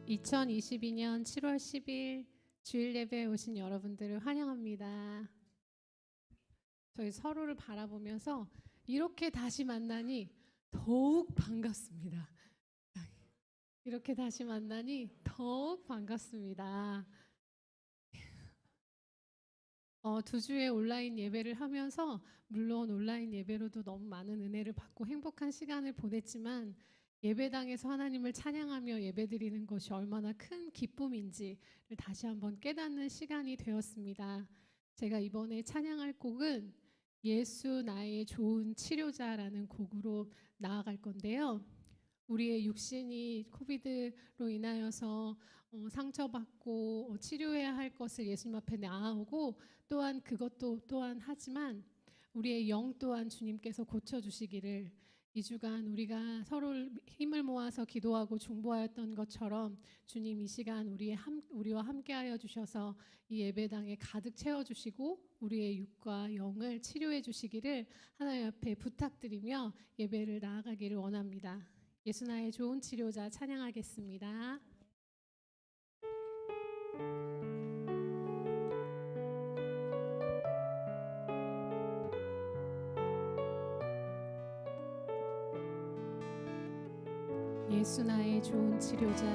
2022년 7월 10일 주일 예배에 오신 여러분들을 환영합니다. 저희 서로를 바라보면서 이렇게 다시 만나니 더욱 반갑습니다. 이렇게 다시 만나니 더욱 반갑습니다. 2주의 온라인 예배를 하면서 물론 온라인 예배로도 너무 많은 은혜를 받고 행복한 시간을 보냈지만 예배당에서 하나님을 찬양하며 예배드리는 것이 얼마나 큰 기쁨인지를 다시 한번 깨닫는 시간이 되었습니다. 제가 이번에 찬양할 곡은 예수 나의 좋은 치료자라는 곡으로 나아갈 건데요. 우리의 육신이 코비드로 인하여서 상처받고 치료해야 할 것을 예수님 앞에 나아오고 또한 그것도 또한 하지만 우리의 영 또한 주님께서 고쳐주시기를 이 주간 우리가 서로 힘을 모아서 기도하고 중보하였던 것처럼 주님 이 시간 우리와 함께하여 주셔서 이 예배당에 가득 채워주시고 우리의 육과 영을 치료해 주시기를 하나님 앞에 부탁드리며 예배를 나아가기를 원합니다. 예수 나의 좋은 치료자 찬양하겠습니다. 예수 나의 좋은 치료자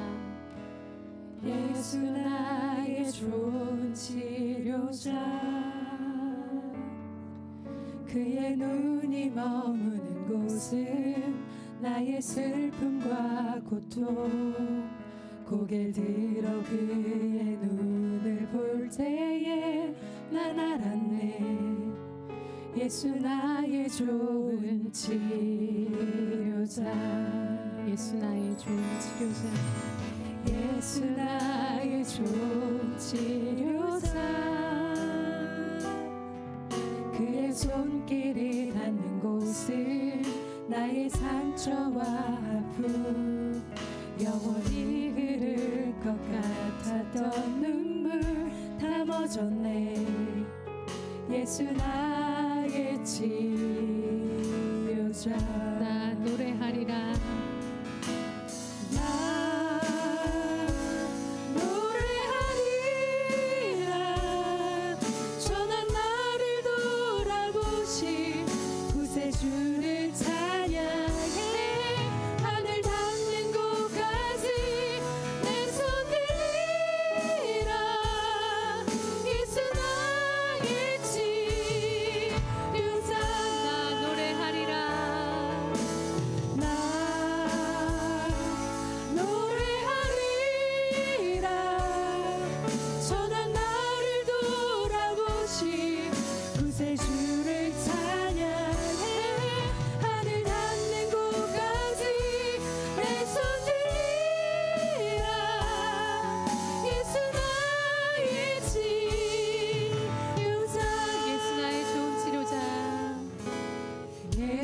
예수 나의 좋은 치료자 그의 눈이 머무는 곳은 나의 슬픔과 고통 고개를 들어 그의 눈을 볼 때에 난 알았네 예수 나의 좋은 치료자 예수 나의 좋은 치료자 예수 나의 좋은 치료자 그의 손길이 닿는 곳은 나의 상처와 아픔 영원히 흐를 것 같았던 눈물 다 멎었네 예수 나의 치료자 나 노래하리라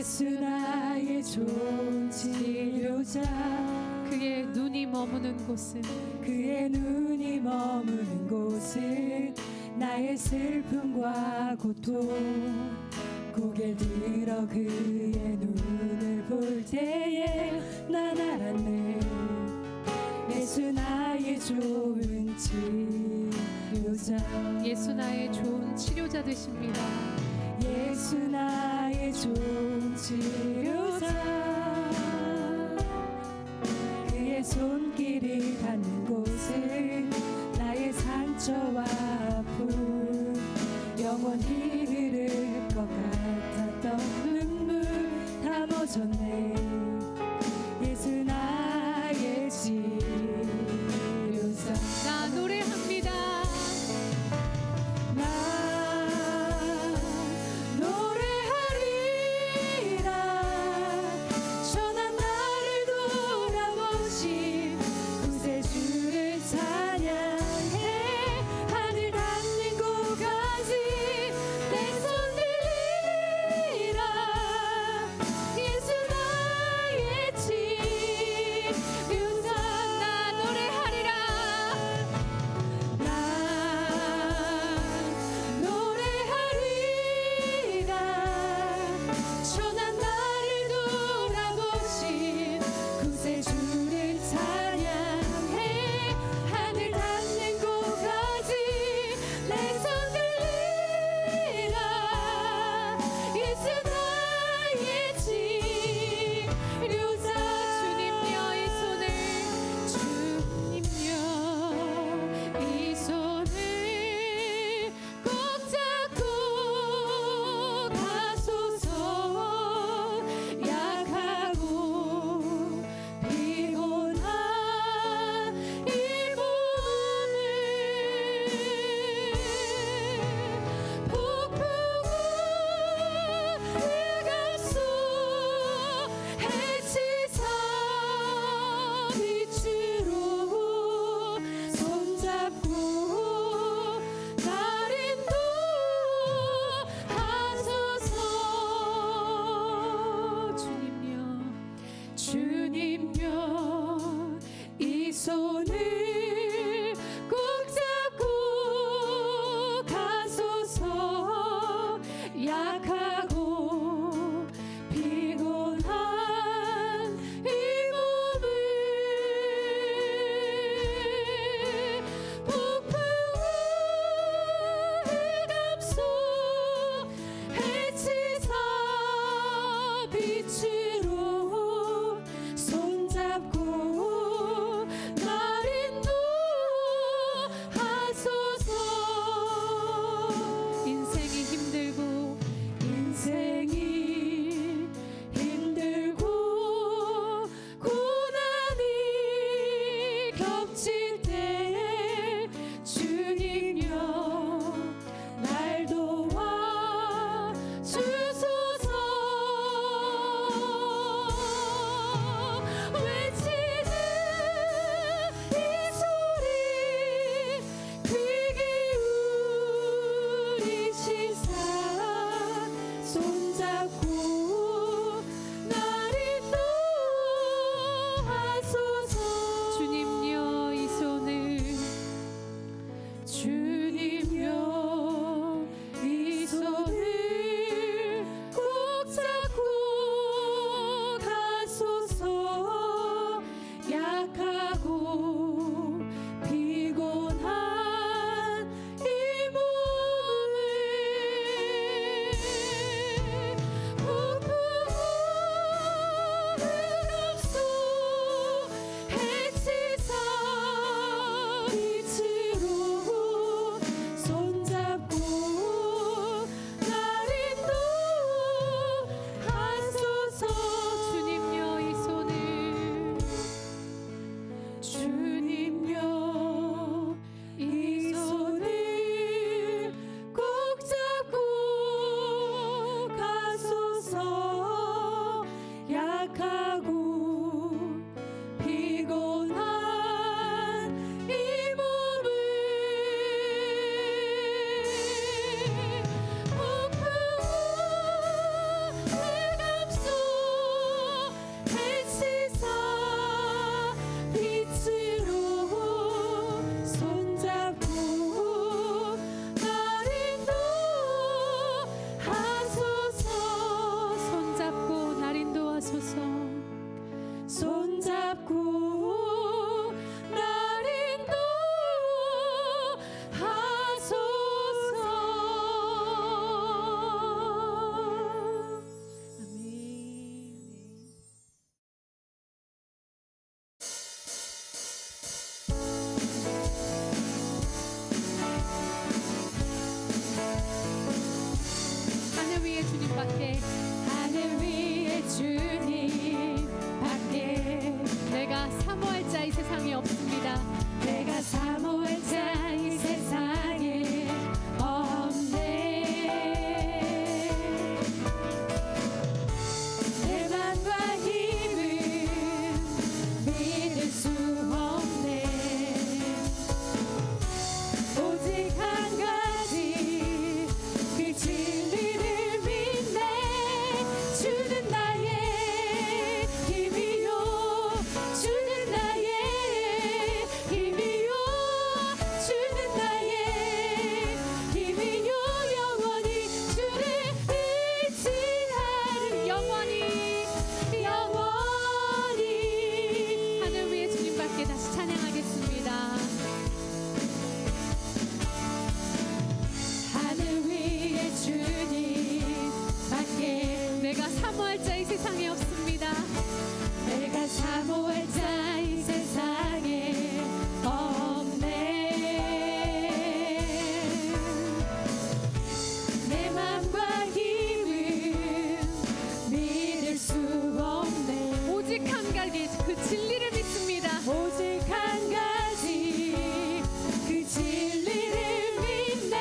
예수 나의 좋은 치료자 그의 눈이 머무는 곳은 그의 눈이 머무는 곳은 나의 슬픔과 고통 고개를 들어 그의 눈을 볼 때에 난 알았네 예수 나의 좋은 치료자 예수 나의 좋은 치료자 되십니다. 예수 나의 좋은 치료자 그의 손길이 닿는 곳은 나의 상처와 아픔 영원히 흐를 것 같았던 눈물 다 멎었네 예수 나의 치료자 나 노래합니다. 예수 약하고 피곤한 이 몸을 폭풍우 흑암속 해치사 빛으로 손잡고 날 인도하소서. 손잡고 날 인도하소서. 손잡고 날 인도하소서. 아멘. 하늘 위에 주님밖에 하늘 위에 주님 밖에 내가 사모할 자 이 세상에 없습니다. 내가 사모할 자 이 세상에 없네. 내 맘과 힘은 믿을 수 없네. 오직 한 가지 그 진리를 믿네. 주는 나의 힘이요 주는 나의 힘이요 주는 나의 힘이요 영원히 주를 의지하리. 영원히 하늘 위에 주님밖에 다시 찬양하겠습니다. 하늘 위에 주님 밖에 내가 사모할 자 이 세상에 없습니다. 내가 사모할 자 이 세상에 없네. 내 맘과 힘은 믿을 수 없네. 오직 한 가지 그 진리를 믿습니다. 오직 한 가지 그 진리를 믿네.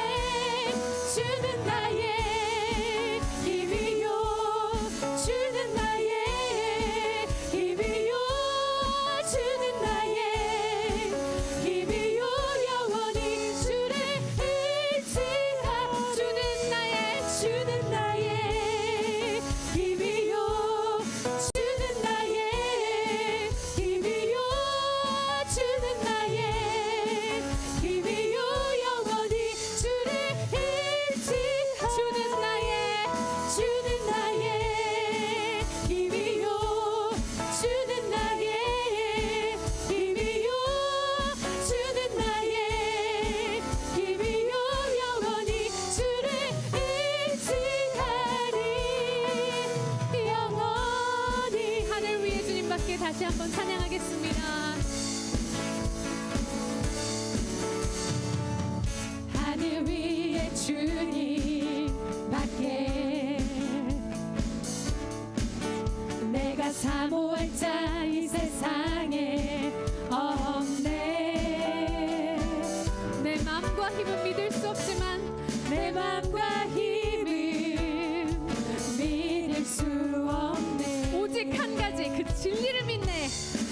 주는 나의 힘이요 주는 나의 힘이요 주는 나의 힘이요 영원히 주를 의지하. 주는 나의 힘이요 주는 나의 힘이요 주는 나의 힘이요 영원히 주를 의지하. 주는 나의 힘이요 주는 나의 힘이요 주는 나의 힘이요 영원히 주를 의지하리. 영원히 하늘 위에 주님밖에 다시 한번 찬양하겠습니다. 하늘 위에 주님 밖에 내가 사모할 자 이 세상에 없네. 내 마음과 힘은 믿을 수 없지만 내 맘과 힘은 믿을 수 없네. 오직 한 가지 그 진리를 믿네.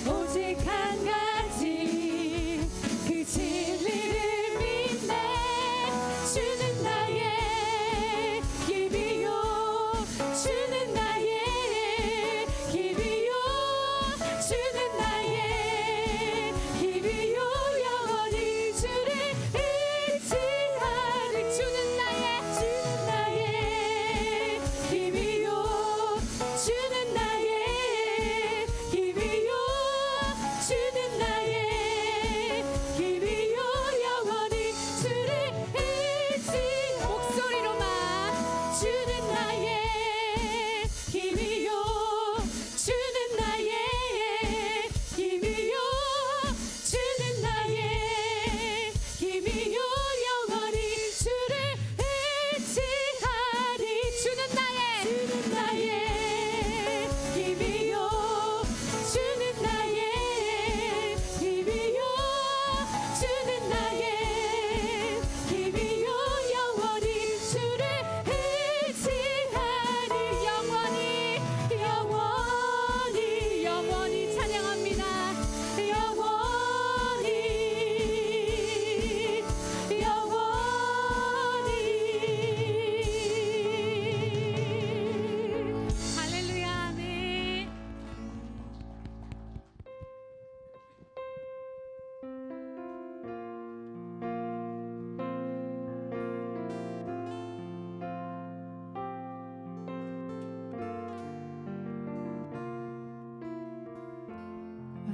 오직 한 가지 그 진리를 믿네. 주는 나의 힘이요 주는 나의 힘이요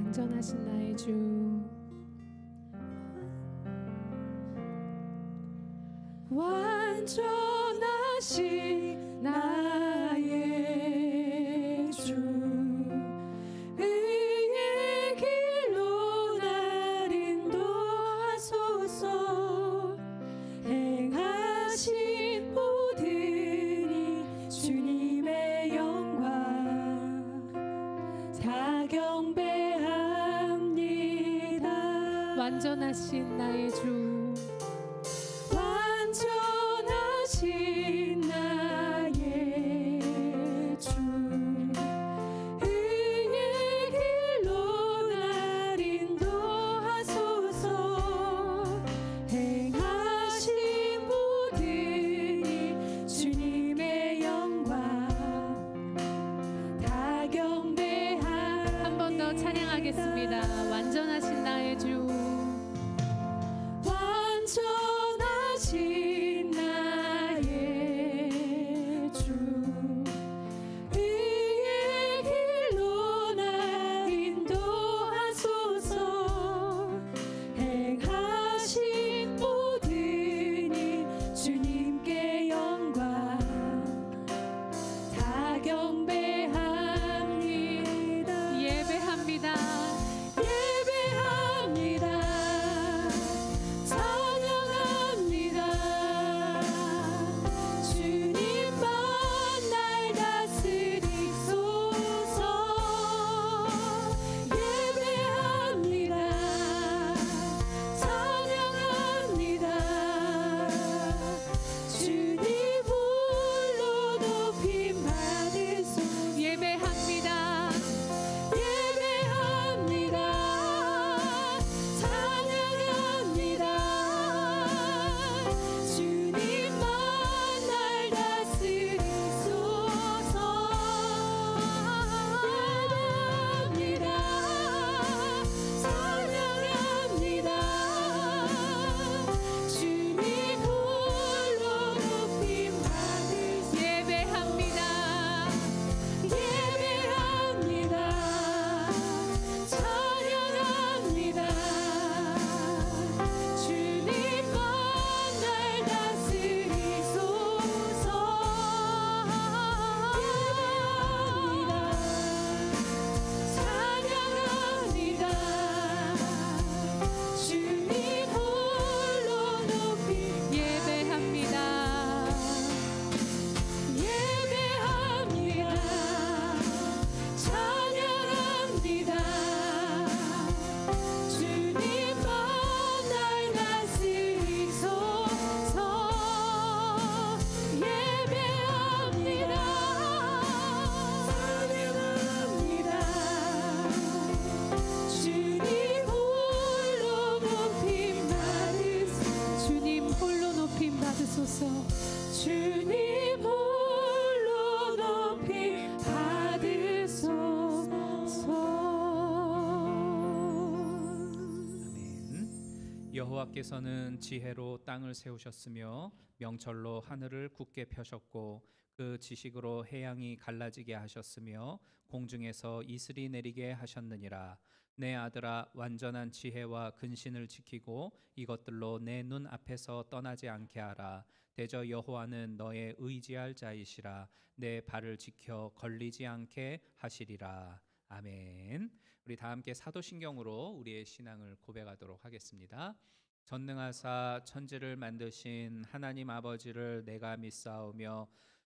완전하신 나의 주 완전하신 나의 주 의의 길로 날 인도하소서 행하신 모든 이 주님의 영광 다 경배합니다. 완전하신 나의 주 완전하신 나의 주 의의 길로 날 인도하소서 행하신 모든 이 주님의 영광 다 경배합니다. 한 번 더 찬양하겠습니다. 완전하신 나의 주 완전하신 나의 주 의의 길로 날 인도하소서 행하신 모든 이 주님께 영광 다 경배합니다. 예배합니다. 예배합니다. 찬양합니다. 주님만 날 다스리소서. 예배합니다. 찬양합니다. 주님 홀로 높임 받으소서. 예배합니다. 예배합니다. 찬양합니다. 주님만 날 다스리소서. 예배합니다. 찬양합니다. 주님 홀로 높임 받으소서. 예배합니다. 예배합니다. 찬양합니다. 주님만 날 다스리소서. 예배합니다. 찬양합니다. 주님 홀로 높임 예배합니다. 예배합니다. 찬양합니다. 주님만 날 다스리소서. 예배합니다. 찬양합니다. 주님 홀로 높임 받으소서. 주님 홀로 높임 받으소서. 주님 홀로 높이 받으소서. 아멘. 여호와께서는 지혜로 땅을 세우셨으며 명철로 하늘을 굳게 펴셨고 그 지식으로 해양이 갈라지게 하셨으며 공중에서 이슬이 내리게 하셨느니라. 내 아들아, 완전한 지혜와 근신을 지키고 이것들로 내 눈 앞에서 떠나지 않게 하라. 대저 여호와는 너의 의지할 자이시라. 내 발을 지켜 걸리지 않게 하시리라. 아멘. 우리 다 함께 사도신경으로 우리의 신앙을 고백하도록 하겠습니다. 전능하사 천지를 만드신 하나님 아버지를 내가 믿사오며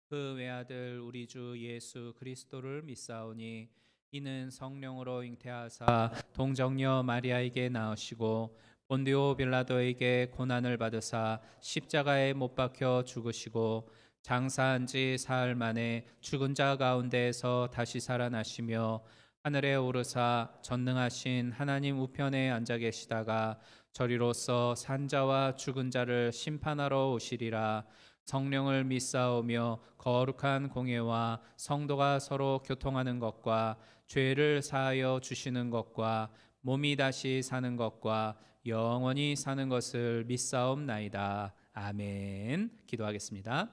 그 외아들 우리 주 예수 그리스도를 믿사오니 이는 성령으로 잉태하사 동정녀 마리아에게 나으시고 본디오 빌라도에게 고난을 받으사 십자가에 못 박혀 죽으시고 장사한 지 사흘 만에 죽은 자 가운데에서 다시 살아나시며 하늘에 오르사 전능하신 하나님 우편에 앉아 계시다가 저리로서 산자와 죽은 자를 심판하러 오시리라. 성령을 믿사오며 거룩한 공예와 성도가 서로 교통하는 것과 죄를 사하여 주시는 것과 몸이 다시 사는 것과 영원히 사는 것을 믿사옵나이다. 아멘. 기도하겠습니다.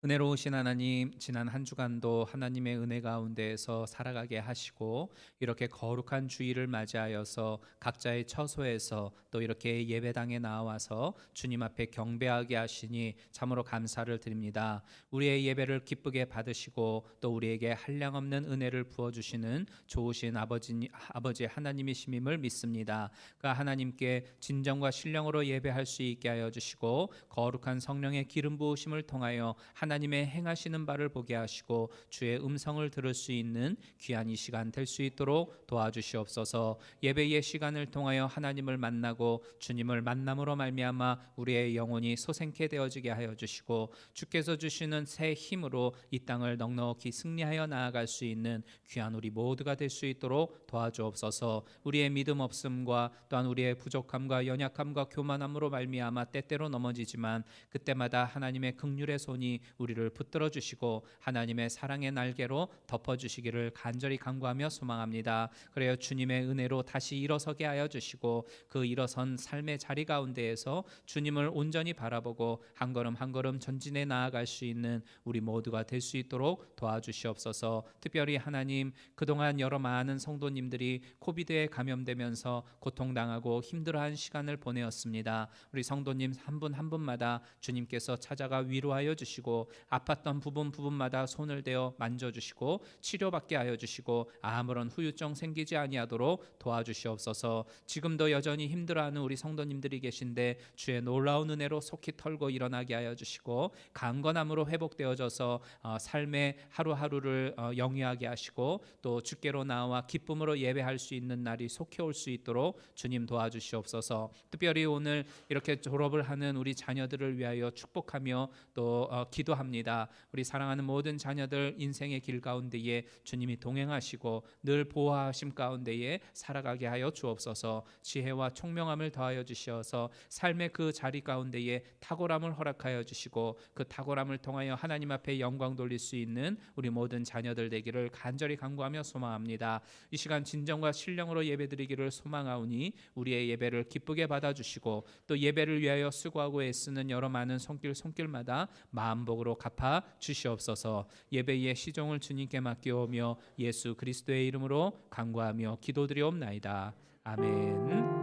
은혜로우신 하나님, 지난 한 주간도 하나님의 은혜 가운데에서 살아가게 하시고 이렇게 거룩한 주일을 맞이하여서 각자의 처소에서 또 이렇게 예배당에 나와서 주님 앞에 경배하게 하시니 참으로 감사를 드립니다. 우리의 예배를 기쁘게 받으시고 또 우리에게 한량없는 은혜를 부어주시는 좋으신 아버지 하나님이심임을 믿습니다. 그 하나님께 진정과 신령으로 예배할 수 있게 하여 주시고 거룩한 성령의 기름 부으심을 통하여 하나님의 행하시는 바를 보게 하시고 주의 음성을 들을 수 있는 귀한 이 시간 될 수 있도록 도와주시옵소서. 예배의 시간을 통하여 하나님을 만나고 주님을 만남으로 말미암아 우리의 영혼이 소생케 되어지게 하여 주시고 주께서 주시는 새 힘으로 이 땅을 넉넉히 승리하여 나아갈 수 있는 귀한 우리 모두가 될 수 있도록 도와주옵소서. 우리의 믿음 없음과 또한 우리의 부족함과 연약함과 교만함으로 말미암아 때때로 넘어지지만 그때마다 하나님의 긍휼의 손이 우리를 붙들어 주시고 하나님의 사랑의 날개로 덮어 주시기를 간절히 간구하며 소망합니다. 그래요 주님의 은혜로 다시 일어서게 하여 주시고 그 일어선 삶의 자리 가운데에서 주님을 온전히 바라보고 한 걸음 한 걸음 전진해 나아갈 수 있는 우리 모두가 될 수 있도록 도와주시옵소서. 특별히 하나님 그동안 여러 많은 성도님들이 코비드에 감염되면서 고통당하고 힘들어한 시간을 보내었습니다. 우리 성도님 한 분 한 분마다 주님께서 찾아가 위로하여 주시고 아팠던 부분마다 손을 대어 만져주시고 치료받게 하여 주시고 아무런 후유증 생기지 아니하도록 도와주시옵소서. 지금도 여전히 힘들어하는 우리 성도님들이 계신데 주의 놀라운 은혜로 속히 털고 일어나게 하여 주시고 강건함으로 회복되어져서 삶의 하루하루를 영위하게 하시고 또 주께로 나와 기쁨으로 예배할 수 있는 날이 속히 올 수 있도록 주님 도와주시옵소서. 특별히 오늘 이렇게 졸업을 하는 우리 자녀들을 위하여 축복하며 또 기도합니다. 우리 사랑하는 모든 자녀들 인생의 길 가운데에 주님이 동행하시고 늘 보호하심 가운데에 살아가게 하여 주옵소서. 지혜와 총명함을 더하여 주시어서 삶의 그 자리 가운데에 탁월함을 허락하여 주시고 그 탁월함을 통하여 하나님 앞에 영광 돌릴 수 있는 우리 모든 자녀들 되기를 간절히 간구하며 소망합니다. 이 시간 진정과 신령으로 예배드리기를 소망하오니 우리의 예배를 기쁘게 받아주시고 또 예배를 위하여 수고하고 애쓰는 여러 많은 손길마다 마음복으로 갚아 주시옵소서. 예배의 시종을 주님께 맡기오며 예수 그리스도의 이름으로 간구하며 기도드리옵나이다. 아멘.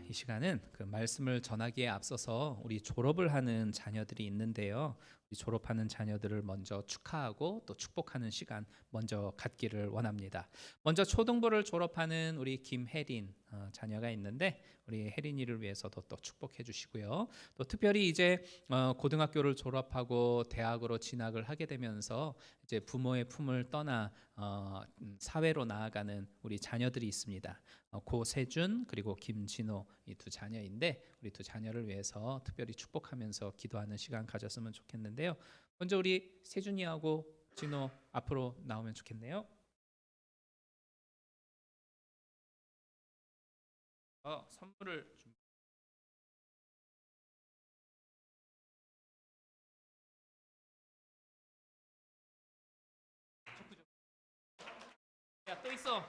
이 시간은 그 말씀을 전하기에 앞서서 우리 졸업을 하는 자녀들이 있는데요. 우리 졸업하는 자녀들을 먼저 축하하고 또 축복하는 시간 먼저 갖기를 원합니다. 먼저 초등부를 졸업하는 우리 김혜린 자녀가 있는데 우리 혜린이를 위해서도 또 축복해 주시고요. 또 특별히 이제 고등학교를 졸업하고 대학으로 진학을 하게 되면서 이제 부모의 품을 떠나 사회로 나아가는 우리 자녀들이 있습니다. 고세준 그리고 김진호 이 두 자녀인데 우리 두 자녀를 위해서 특별히 축복하면서 기도하는 시간 가졌으면 좋겠는데요. 먼저 우리 세준이하고 진호 앞으로 나오면 좋겠네요. 선물을 야, 또 있어.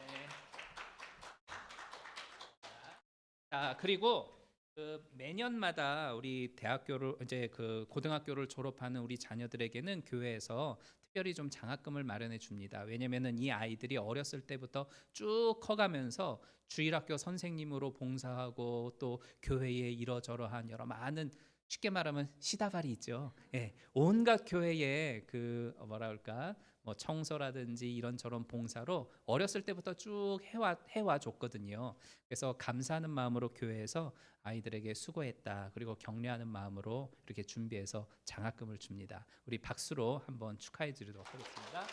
네. 자, 그리고 그 매년마다 우리 대학교를 이제 그 고등학교를 졸업하는 우리 자녀들에게는 교회에서 특별히 좀 장학금을 마련해 줍니다. 왜냐면은 이 아이들이 어렸을 때부터 쭉 커가면서 주일학교 선생님으로 봉사하고 또 교회에 이러저러한 여러 많은 쉽게 말하면 시다발이 있죠. 예, 온갖 교회에 그 뭐라 그럴까 뭐 청소라든지 이런저런 봉사로 어렸을 때부터 쭉 해와 줬거든요. 그래서 감사하는 마음으로 교회에서 아이들에게 수고했다 그리고 격려하는 마음으로 이렇게 준비해서 장학금을 줍니다. 우리 박수로 한번 축하해 드리도록 하겠습니다.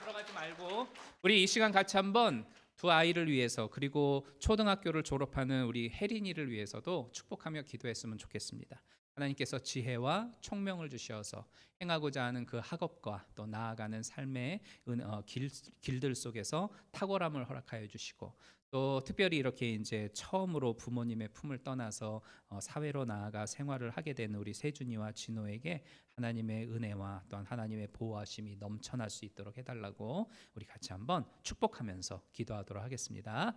들어가지 말고 우리 이 시간 같이 한번 두 아이를 위해서 그리고 초등학교를 졸업하는 우리 혜린이를 위해서도 축복하며 기도했으면 좋겠습니다. 하나님께서 지혜와 총명을 주셔서 행하고자 하는 그 학업과 또 나아가는 삶의 길들 속에서 탁월함을 허락하여 주시고 또 특별히 이렇게 이제 처음으로 부모님의 품을 떠나서 사회로 나아가 생활을 하게 된 우리 세준이와 진호에게 하나님의 은혜와 또한 하나님의 보호하심이 넘쳐날 수 있도록 해달라고 우리 같이 한번 축복하면서 기도하도록 하겠습니다.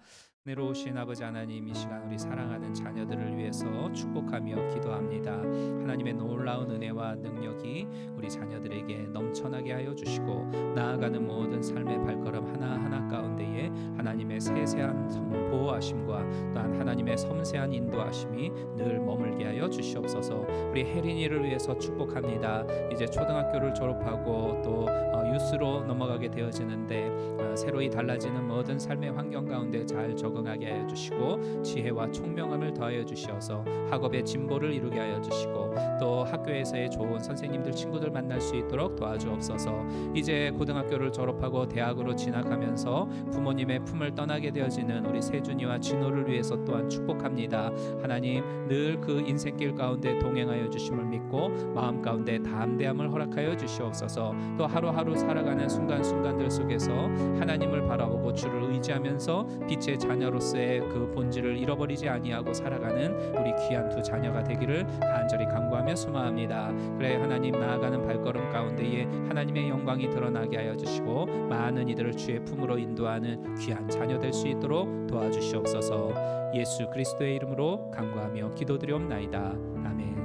은혜로우신 아버지 하나님, 이 시간 우리 사랑하는 자녀들을 위해서 축복하며 기도합니다. 하나님의 놀라운 은혜와 능력이 우리 자녀들에게 넘쳐나게 하여 주시고, 나아가는 모든 삶의 발걸음 하나하나 가운데에 하나님의 세세한 보호하심과 또한 하나님의 섬세한 인도하심이 늘 머물게 하여 주시옵소서. 우리 혜린이를 위해서 축복합니다. 이제 초등학교를 졸업하고 또 유스로 넘어가게 되어지는데 새로이 달라지는 모든 삶의 환경 가운데 잘 적응하게 하여 주시고, 지혜와 총명함을 더하여 주시어서 학업의 진보를 이루게 하여 주시고, 또 학교에서의 좋은 선생님들 친구들 만날 수 있도록 도와주옵소서. 이제 고등학교를 졸업하고 대학으로 진학하면서 부모님의 품을 떠나게 되어지는 우리 세준이와 진호를 위해서 또한 축복합니다. 하나님, 늘 그 인생길 가운데 동행하여 주심을 믿고 마음 가운데 담대함을 허락하여 주시옵소서. 또 하루하루 살아가는 순간순간들 속에서 하나님을 바라보고 주를 의지하면서 빛의 자녀로서의 그 본질을 잃어버리지 아니하고 살아가는 우리 귀한 두 자녀가 되기를 간절히 간구하며 소망합니다. 그래 하나님, 나아가는 발걸음 가운데에 하나님의 영광이 드러나게 하여 주시고 많은 이들을 주의 품으로 인도하는 귀한 자녀 될 수 있도록 도와주시옵소서. 예수 그리스도의 이름으로 간구하며 기도드리옵나이다. 아멘.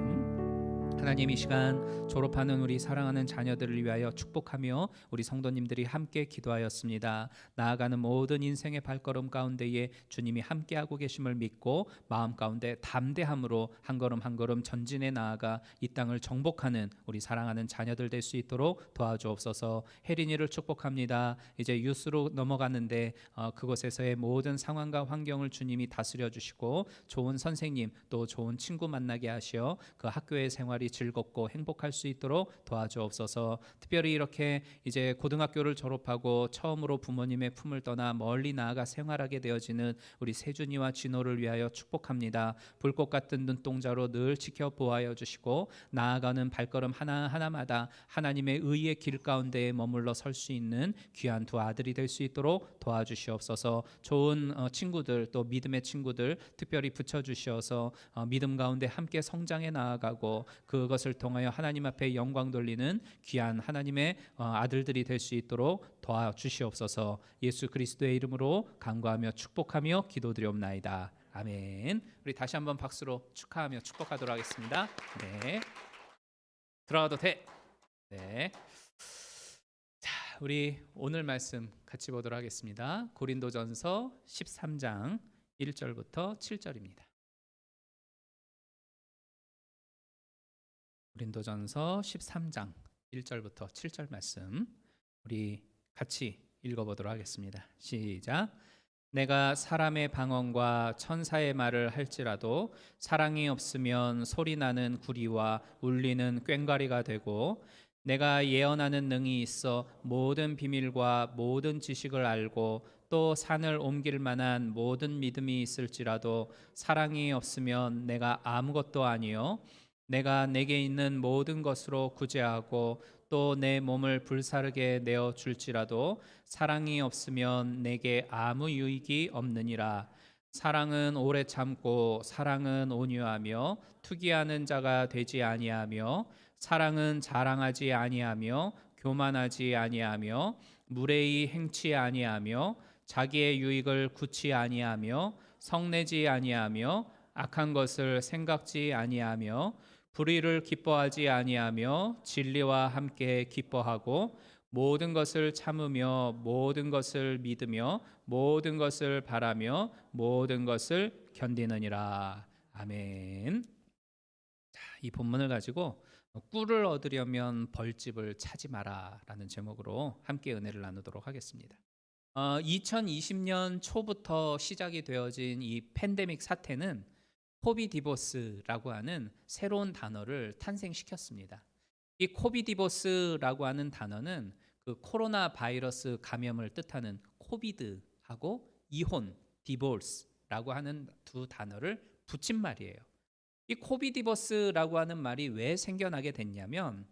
하나님, 이 시간 졸업하는 우리 사랑하는 자녀들을 위하여 축복하며 우리 성도님들이 함께 기도하였습니다. 나아가는 모든 인생의 발걸음 가운데에 주님이 함께하고 계심을 믿고 마음 가운데 담대함으로 한 걸음 한 걸음 전진해 나아가 이 땅을 정복하는 우리 사랑하는 자녀들 될 수 있도록 도와주옵소서. 혜린이를 축복합니다. 이제 유스로 넘어가는데 그곳에서의 모든 상황과 환경을 주님이 다스려 주시고 좋은 선생님 또 좋은 친구 만나게 하시어 그 학교의 생활이 즐겁고 행복할 수 있도록 도와주옵소서. 특별히 이렇게 이제 고등학교를 졸업하고 처음으로 부모님의 품을 떠나 멀리 나아가 생활하게 되어지는 우리 세준이와 진호를 위하여 축복합니다. 불꽃 같은 눈동자로 늘 지켜 보호하여 주시고 나아가는 발걸음 하나하나마다 하나님의 의의 길 가운데에 머물러 설 수 있는 귀한 두 아들이 될 수 있도록 도와주시옵소서. 좋은 친구들 또 믿음의 친구들 특별히 붙여주시어서 믿음 가운데 함께 성장해 나아가고 그것을 통하여 하나님 앞에 영광 돌리는 귀한 하나님의 아들들이 될 수 있도록 도와주시옵소서. 예수 그리스도의 이름으로 간구하며 축복하며 기도드리옵나이다. 아멘. 우리 다시 한번 박수로 축하하며 축복하도록 하겠습니다. 네, 들어가도 돼. 네. 자, 우리 오늘 말씀 같이 보도록 하겠습니다. 고린도전서 13장 1절부터 7절입니다. 고린도전서 13장 1절부터 7절 말씀 우리 같이 읽어보도록 하겠습니다. 시작. 내가 사람의 방언과 천사의 말을 할지라도 사랑이 없으면 소리나는 구리와 울리는 꽹과리가 되고, 내가 예언하는 능이 있어 모든 비밀과 모든 지식을 알고 또 산을 옮길 만한 모든 믿음이 있을지라도 사랑이 없으면 내가 아무것도 아니요, 내가 내게 있는 모든 것으로 구제하고 또 내 몸을 불사르게 내어 줄지라도 사랑이 없으면 내게 아무 유익이 없느니라. 사랑은 오래 참고 사랑은 온유하며 투기하는 자가 되지 아니하며, 사랑은 자랑하지 아니하며 교만하지 아니하며 무례히 행치 아니하며 자기의 유익을 굳지 아니하며 성내지 아니하며 악한 것을 생각지 아니하며 불의를 기뻐하지 아니하며 진리와 함께 기뻐하고 모든 것을 참으며 모든 것을 믿으며 모든 것을 바라며 모든 것을 견디느니라. 아멘. 자, 이 본문을 가지고 꿀을 얻으려면 벌집을 차지 마라라는 제목으로 함께 은혜를 나누도록 하겠습니다. 2020년 초부터 시작이 되어진 이 팬데믹 사태는 코비디버스라고 하는 새로운 단어를 탄생시켰습니다. 이 코비디버스라고 하는 단어는 그 코로나 바이러스 감염을 뜻하는 코비드하고 이혼, 디보스라고 하는 두 단어를 붙인 말이에요. 이 코비디버스라고 하는 말이 왜 생겨나게 됐냐면,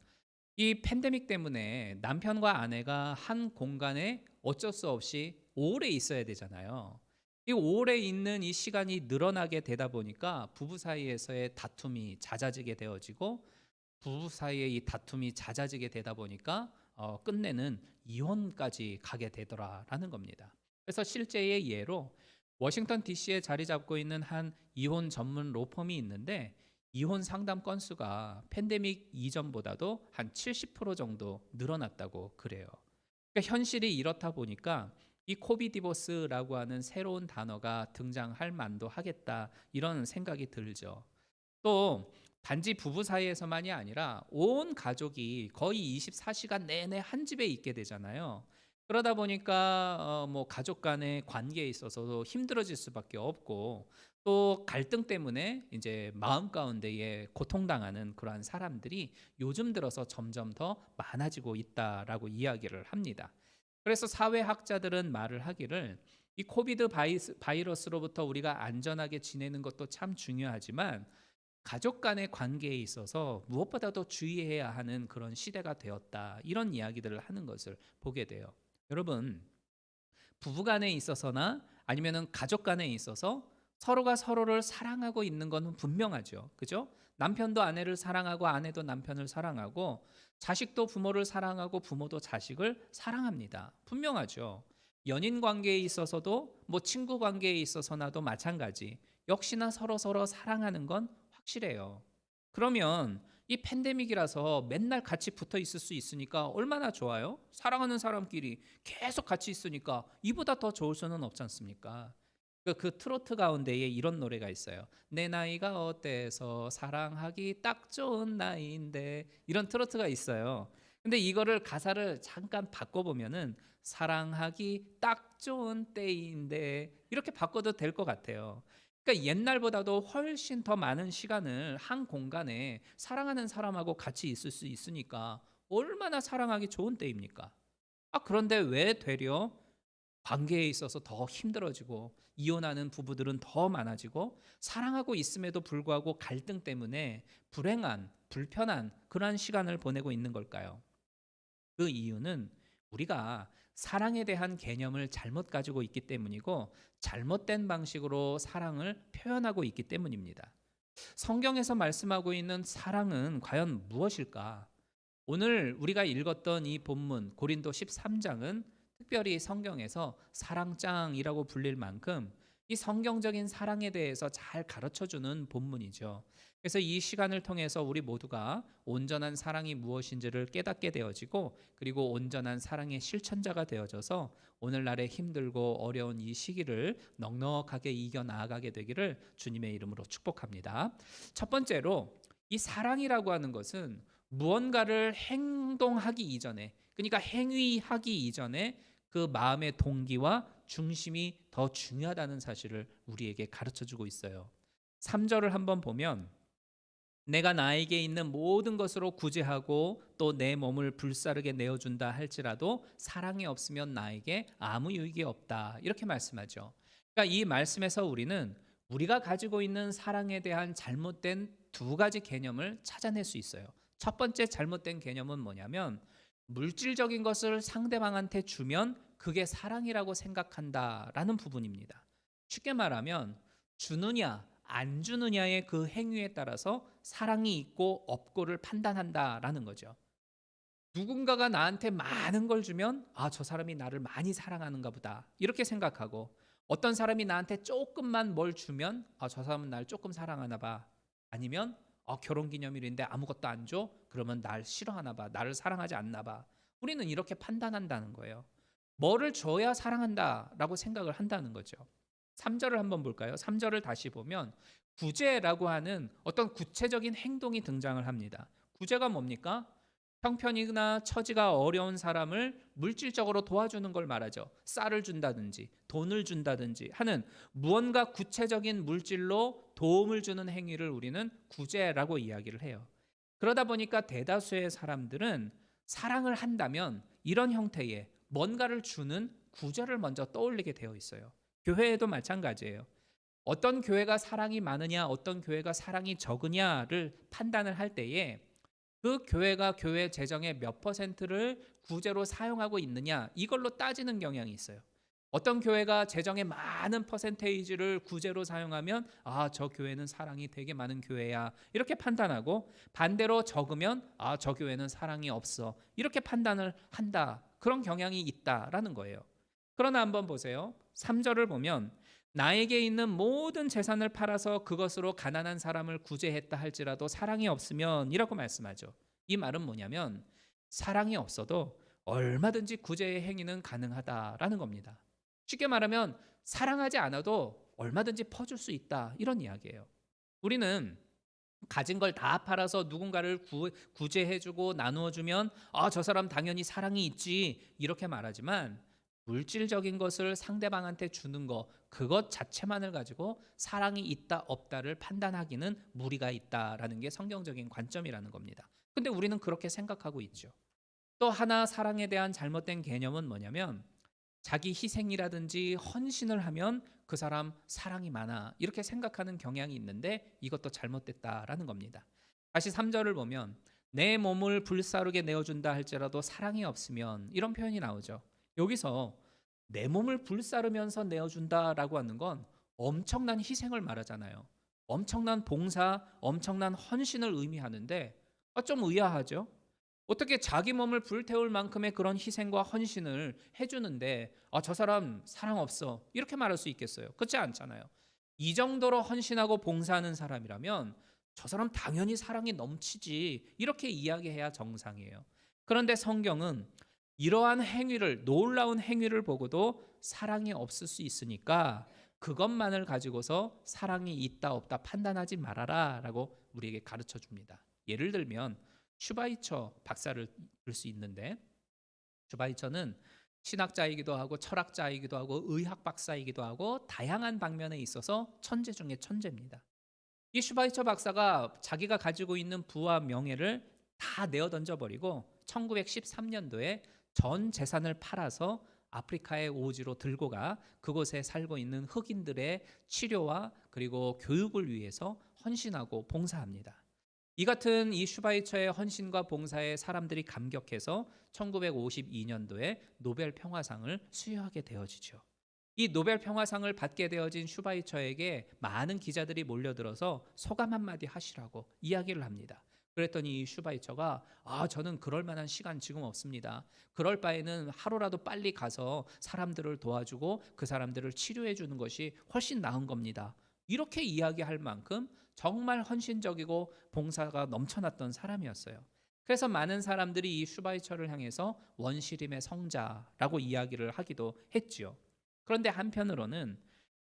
이 팬데믹 때문에 남편과 아내가 한 공간에 어쩔 수 없이 오래 있어야 되잖아요. 이 오래 있는 이 시간이 늘어나게 되다 보니까 부부 사이에서의 다툼이 잦아지게 되어지고, 부부 사이의 이 다툼이 잦아지게 되다 보니까 끝내는 이혼까지 가게 되더라라는 겁니다. 그래서 실제의 예로 워싱턴 DC에 자리 잡고 있는 한 이혼 전문 로펌이 있는데, 이혼 상담 건수가 팬데믹 이전보다도 한 70% 정도 늘어났다고 그래요. 그러니까 현실이 이렇다 보니까 이 코비 디보스라고 하는 새로운 단어가 등장할 만도 하겠다, 이런 생각이 들죠. 또 단지 부부 사이에서만이 아니라 온 가족이 거의 24시간 내내 한 집에 있게 되잖아요. 그러다 보니까 뭐 가족 간의 관계에 있어서도 힘들어질 수밖에 없고, 또 갈등 때문에 이제 마음 가운데에 고통당하는 그러한 사람들이 요즘 들어서 점점 더 많아지고 있다라고 이야기를 합니다. 그래서 사회학자들은 말을 하기를, 이 코비드 바이러스로부터 우리가 안전하게 지내는 것도 참 중요하지만 가족 간의 관계에 있어서 무엇보다도 주의해야 하는 그런 시대가 되었다, 이런 이야기들을 하는 것을 보게 돼요. 여러분, 부부 간에 있어서나 아니면은 가족 간에 있어서 서로가 서로를 사랑하고 있는 건 분명하죠. 그죠? 남편도 아내를 사랑하고 아내도 남편을 사랑하고, 자식도 부모를 사랑하고 부모도 자식을 사랑합니다. 분명하죠. 연인 관계에 있어서도 뭐 친구 관계에 있어서나도 마찬가지. 역시나 서로 사랑하는 건 확실해요. 그러면 이 팬데믹이라서 맨날 같이 붙어 있을 수 있으니까 얼마나 좋아요? 사랑하는 사람끼리 계속 같이 있으니까 이보다 더 좋을 수는 없지 않습니까? 그 트로트 가운데에 이런 노래가 있어요. 내 나이가 어때서 사랑하기 딱 좋은 나이인데, 이런 트로트가 있어요. 근데 이거를 가사를 잠깐 바꿔보면은 사랑하기 딱 좋은 때인데, 이렇게 바꿔도 될 것 같아요. 그러니까 옛날보다도 훨씬 더 많은 시간을 한 공간에 사랑하는 사람하고 같이 있을 수 있으니까 얼마나 사랑하기 좋은 때입니까? 그런데 왜 되려 관계에 있어서 더 힘들어지고 이혼하는 부부들은 더 많아지고, 사랑하고 있음에도 불구하고 갈등 때문에 불행한, 불편한 그러한 시간을 보내고 있는 걸까요? 그 이유는 우리가 사랑에 대한 개념을 잘못 가지고 있기 때문이고, 잘못된 방식으로 사랑을 표현하고 있기 때문입니다. 성경에서 말씀하고 있는 사랑은 과연 무엇일까? 오늘 우리가 읽었던 이 본문 고린도 13장은 특별히 성경에서 사랑장이라고 불릴 만큼 이 성경적인 사랑에 대해서 잘 가르쳐주는 본문이죠. 그래서 이 시간을 통해서 우리 모두가 온전한 사랑이 무엇인지를 깨닫게 되어지고, 그리고 온전한 사랑의 실천자가 되어져서 오늘날의 힘들고 어려운 이 시기를 넉넉하게 이겨나가게 되기를 주님의 이름으로 축복합니다. 첫 번째로, 이 사랑이라고 하는 것은 무언가를 행동하기 이전에, 그러니까 행위하기 이전에 그 마음의 동기와 중심이 더 중요하다는 사실을 우리에게 가르쳐주고 있어요. 3절을 한번 보면, 내가 나에게 있는 모든 것으로 구제하고 또 내 몸을 불사르게 내어준다 할지라도 사랑이 없으면 나에게 아무 유익이 없다, 이렇게 말씀하죠. 그러니까 이 말씀에서 우리는 우리가 가지고 있는 사랑에 대한 잘못된 두 가지 개념을 찾아낼 수 있어요. 첫 번째 잘못된 개념은 뭐냐면, 물질적인 것을 상대방한테 주면 그게 사랑이라고 생각한다라는 부분입니다. 쉽게 말하면 주느냐 안 주느냐의 그 행위에 따라서 사랑이 있고 없고를 판단한다라는 거죠. 누군가가 나한테 많은 걸 주면 저 사람이 나를 많이 사랑하는가 보다, 이렇게 생각하고, 어떤 사람이 나한테 조금만 뭘 주면 저 사람은 날 조금 사랑하나 봐, 아니면 결혼기념일인데 아무것도 안 줘? 그러면 날 싫어하나 봐, 나를 사랑하지 않나 봐. 우리는 이렇게 판단한다는 거예요. 뭐를 줘야 사랑한다라고 생각을 한다는 거죠. 3절을 한번 볼까요? 3절을 다시 보면 구제라고 하는 어떤 구체적인 행동이 등장을 합니다. 구제가 뭡니까? 형편이나 처지가 어려운 사람을 물질적으로 도와주는 걸 말하죠. 쌀을 준다든지 돈을 준다든지 하는 무언가 구체적인 물질로 도움을 주는 행위를 우리는 구제라고 이야기를 해요. 그러다 보니까 대다수의 사람들은 사랑을 한다면 이런 형태의 뭔가를 주는 구제를 먼저 떠올리게 되어 있어요. 교회에도 마찬가지예요. 어떤 교회가 사랑이 많으냐, 어떤 교회가 사랑이 적으냐를 판단을 할 때에 그 교회가 교회 재정의 몇 %를 구제로 사용하고 있느냐, 이걸로 따지는 경향이 있어요. 어떤 교회가 재정의 많은 퍼센테이지를 구제로 사용하면 저 교회는 사랑이 되게 많은 교회야 이렇게 판단하고, 반대로 적으면 저 교회는 사랑이 없어 이렇게 판단을 한다. 그런 경향이 있다라는 거예요. 그러나 한번 보세요. 3절을 보면 나에게 있는 모든 재산을 팔아서 그것으로 가난한 사람을 구제했다 할지라도 사랑이 없으면 이라고 말씀하죠. 이 말은 뭐냐면 사랑이 없어도 얼마든지 구제의 행위는 가능하다라는 겁니다. 쉽게 말하면 사랑하지 않아도 얼마든지 퍼줄 수 있다 이런 이야기예요. 우리는 가진 걸 다 팔아서 누군가를 구제해주고 나누어주면 저 사람 당연히 사랑이 있지 이렇게 말하지만, 물질적인 것을 상대방한테 주는 거 그것 자체만을 가지고 사랑이 있다 없다를 판단하기는 무리가 있다라는 게 성경적인 관점이라는 겁니다. 근데 우리는 그렇게 생각하고 있죠. 또 하나 사랑에 대한 잘못된 개념은 뭐냐면 자기 희생이라든지 헌신을 하면 그 사람 사랑이 많아 이렇게 생각하는 경향이 있는데, 이것도 잘못됐다라는 겁니다. 다시 3절을 보면 내 몸을 불사르게 내어준다 할지라도 사랑이 없으면 이런 표현이 나오죠. 여기서 내 몸을 불사르면서 내어준다라고 하는 건 엄청난 희생을 말하잖아요. 엄청난 봉사, 엄청난 헌신을 의미하는데 좀 의아하죠. 어떻게 자기 몸을 불태울 만큼의 그런 희생과 헌신을 해주는데 저 사람 사랑 없어 이렇게 말할 수 있겠어요? 그렇지 않잖아요. 이 정도로 헌신하고 봉사하는 사람이라면 저 사람 당연히 사랑이 넘치지 이렇게 이야기해야 정상이에요. 그런데 성경은 이러한 행위를, 놀라운 행위를 보고도 사랑이 없을 수 있으니까 그것만을 가지고서 사랑이 있다 없다 판단하지 말아라 라고 우리에게 가르쳐 줍니다. 예를 들면 슈바이처 박사를 들 수 있는데, 슈바이처는 신학자이기도 하고 철학자이기도 하고 의학 박사이기도 하고 다양한 방면에 있어서 천재 중에 천재입니다. 이 슈바이처 박사가 자기가 가지고 있는 부와 명예를 다 내어 던져버리고 1913년도에 전 재산을 팔아서 아프리카의 오지로 들고 가 그곳에 살고 있는 흑인들의 치료와 그리고 교육을 위해서 헌신하고 봉사합니다. 이 같은 이 슈바이처의 헌신과 봉사에 사람들이 감격해서 1952년도에 노벨 평화상을 수여하게 되어지죠. 이 노벨 평화상을 받게 되어진 슈바이처에게 많은 기자들이 몰려들어서 소감 한마디 하시라고 이야기를 합니다. 그랬더니 이 슈바이처가 저는 그럴 만한 시간 지금 없습니다. 그럴 바에는 하루라도 빨리 가서 사람들을 도와주고 그 사람들을 치료해 주는 것이 훨씬 나은 겁니다. 이렇게 이야기할 만큼 정말 헌신적이고 봉사가 넘쳐났던 사람이었어요. 그래서 많은 사람들이 이 슈바이처를 향해서 원시림의 성자라고 이야기를 하기도 했지요. 그런데 한편으로는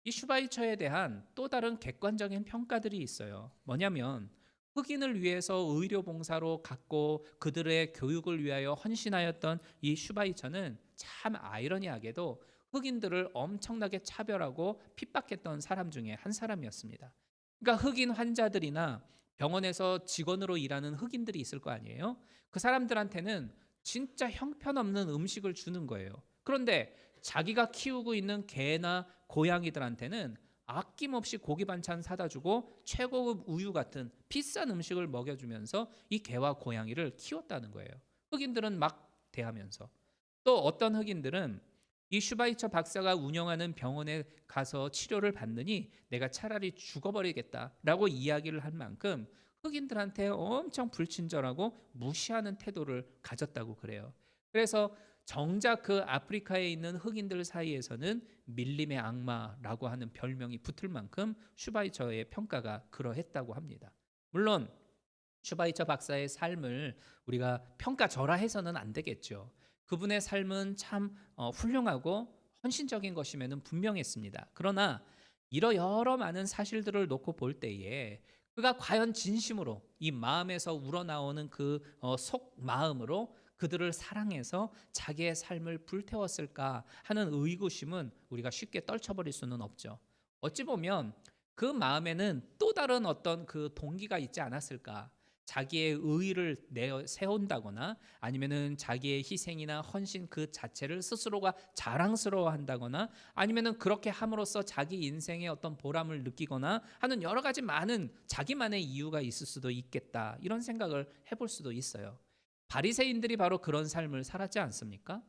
이 슈바이처에 대한 또 다른 객관적인 평가들이 있어요. 뭐냐면 흑인을 위해서 의료봉사로 갔고 그들의 교육을 위하여 헌신하였던 이 슈바이처는 참 아이러니하게도 흑인들을 엄청나게 차별하고 핍박했던 사람 중에 한 사람이었습니다. 그러니까 흑인 환자들이나 병원에서 직원으로 일하는 흑인들이 있을 거 아니에요? 그 사람들한테는 진짜 형편없는 음식을 주는 거예요. 그런데 자기가 키우고 있는 개나 고양이들한테는 아낌없이 고기 반찬 사다 주고 최고급 우유 같은 비싼 음식을 먹여주면서 이 개와 고양이를 키웠다는 거예요. 흑인들은 막 대하면서. 또 어떤 흑인들은 이 슈바이처 박사가 운영하는 병원에 가서 치료를 받느니 내가 차라리 죽어버리겠다라고 이야기를 할 만큼 흑인들한테 엄청 불친절하고 무시하는 태도를 가졌다고 그래요. 그래서 정작 그 아프리카에 있는 흑인들 사이에서는 밀림의 악마라고 하는 별명이 붙을 만큼 슈바이처의 평가가 그러했다고 합니다. 물론 슈바이처 박사의 삶을 우리가 평가절하해서는 안 되겠죠. 그분의 삶은 참 훌륭하고 헌신적인 것임에는 분명했습니다. 그러나 여러 많은 사실들을 놓고 볼 때에 그가 과연 진심으로 이 마음에서 우러나오는 그 속마음으로 그들을 사랑해서 자기의 삶을 불태웠을까 하는 의구심은 우리가 쉽게 떨쳐버릴 수는 없죠. 어찌 보면 그 마음에는 또 다른 어떤 그 동기가 있지 않았을까. 자기의 의의를 세운다거나 아니면은 자기의 희생이나 헌신 그 자체를 스스로가 자랑스러워한다거나 아니면은 그렇게 함으로써 자기 인생의 어떤 보람을 느끼거나 하는 여러 가지 많은 자기만의 이유가 있을 수도 있겠다. 이런 생각을 해볼 수도 있어요. 바리새인들이 바로 그런 삶을 살았지 않습니까?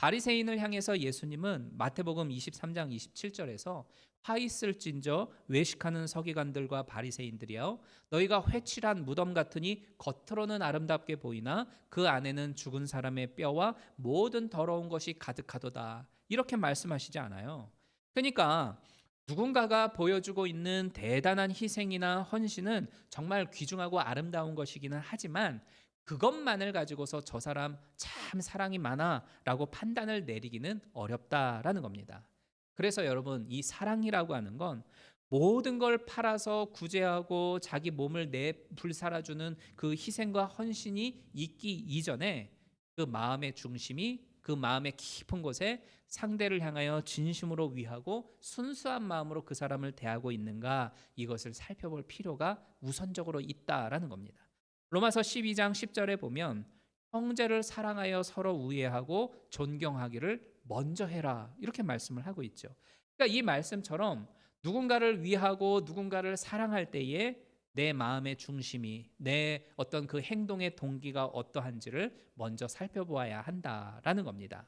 바리새인을 향해서 예수님은 마태복음 23장 27절에서 화 있을진저 외식하는 서기관들과 바리새인들이여 너희가 회칠한 무덤 같으니 겉으로는 아름답게 보이나 그 안에는 죽은 사람의 뼈와 모든 더러운 것이 가득하도다. 이렇게 말씀하시지 않아요. 그러니까 누군가가 보여주고 있는 대단한 희생이나 헌신은 정말 귀중하고 아름다운 것이기는 하지만 그것만을 가지고서 저 사람 참 사랑이 많아 라고 판단을 내리기는 어렵다라는 겁니다. 그래서 여러분, 이 사랑이라고 하는 건 모든 걸 팔아서 구제하고 자기 몸을 불살아주는 그 희생과 헌신이 있기 이전에 그 마음의 중심이, 그 마음의 깊은 곳에 상대를 향하여 진심으로 위하고 순수한 마음으로 그 사람을 대하고 있는가, 이것을 살펴볼 필요가 우선적으로 있다라는 겁니다. 로마서 12장 10절에 보면 형제를 사랑하여 서로 우애하고 존경하기를 먼저 해라, 이렇게 말씀을 하고 있죠. 그러니까 이 말씀처럼 누군가를 위하고 누군가를 사랑할 때에 내 마음의 중심이, 내 어떤 그 행동의 동기가 어떠한지를 먼저 살펴보아야 한다라는 겁니다.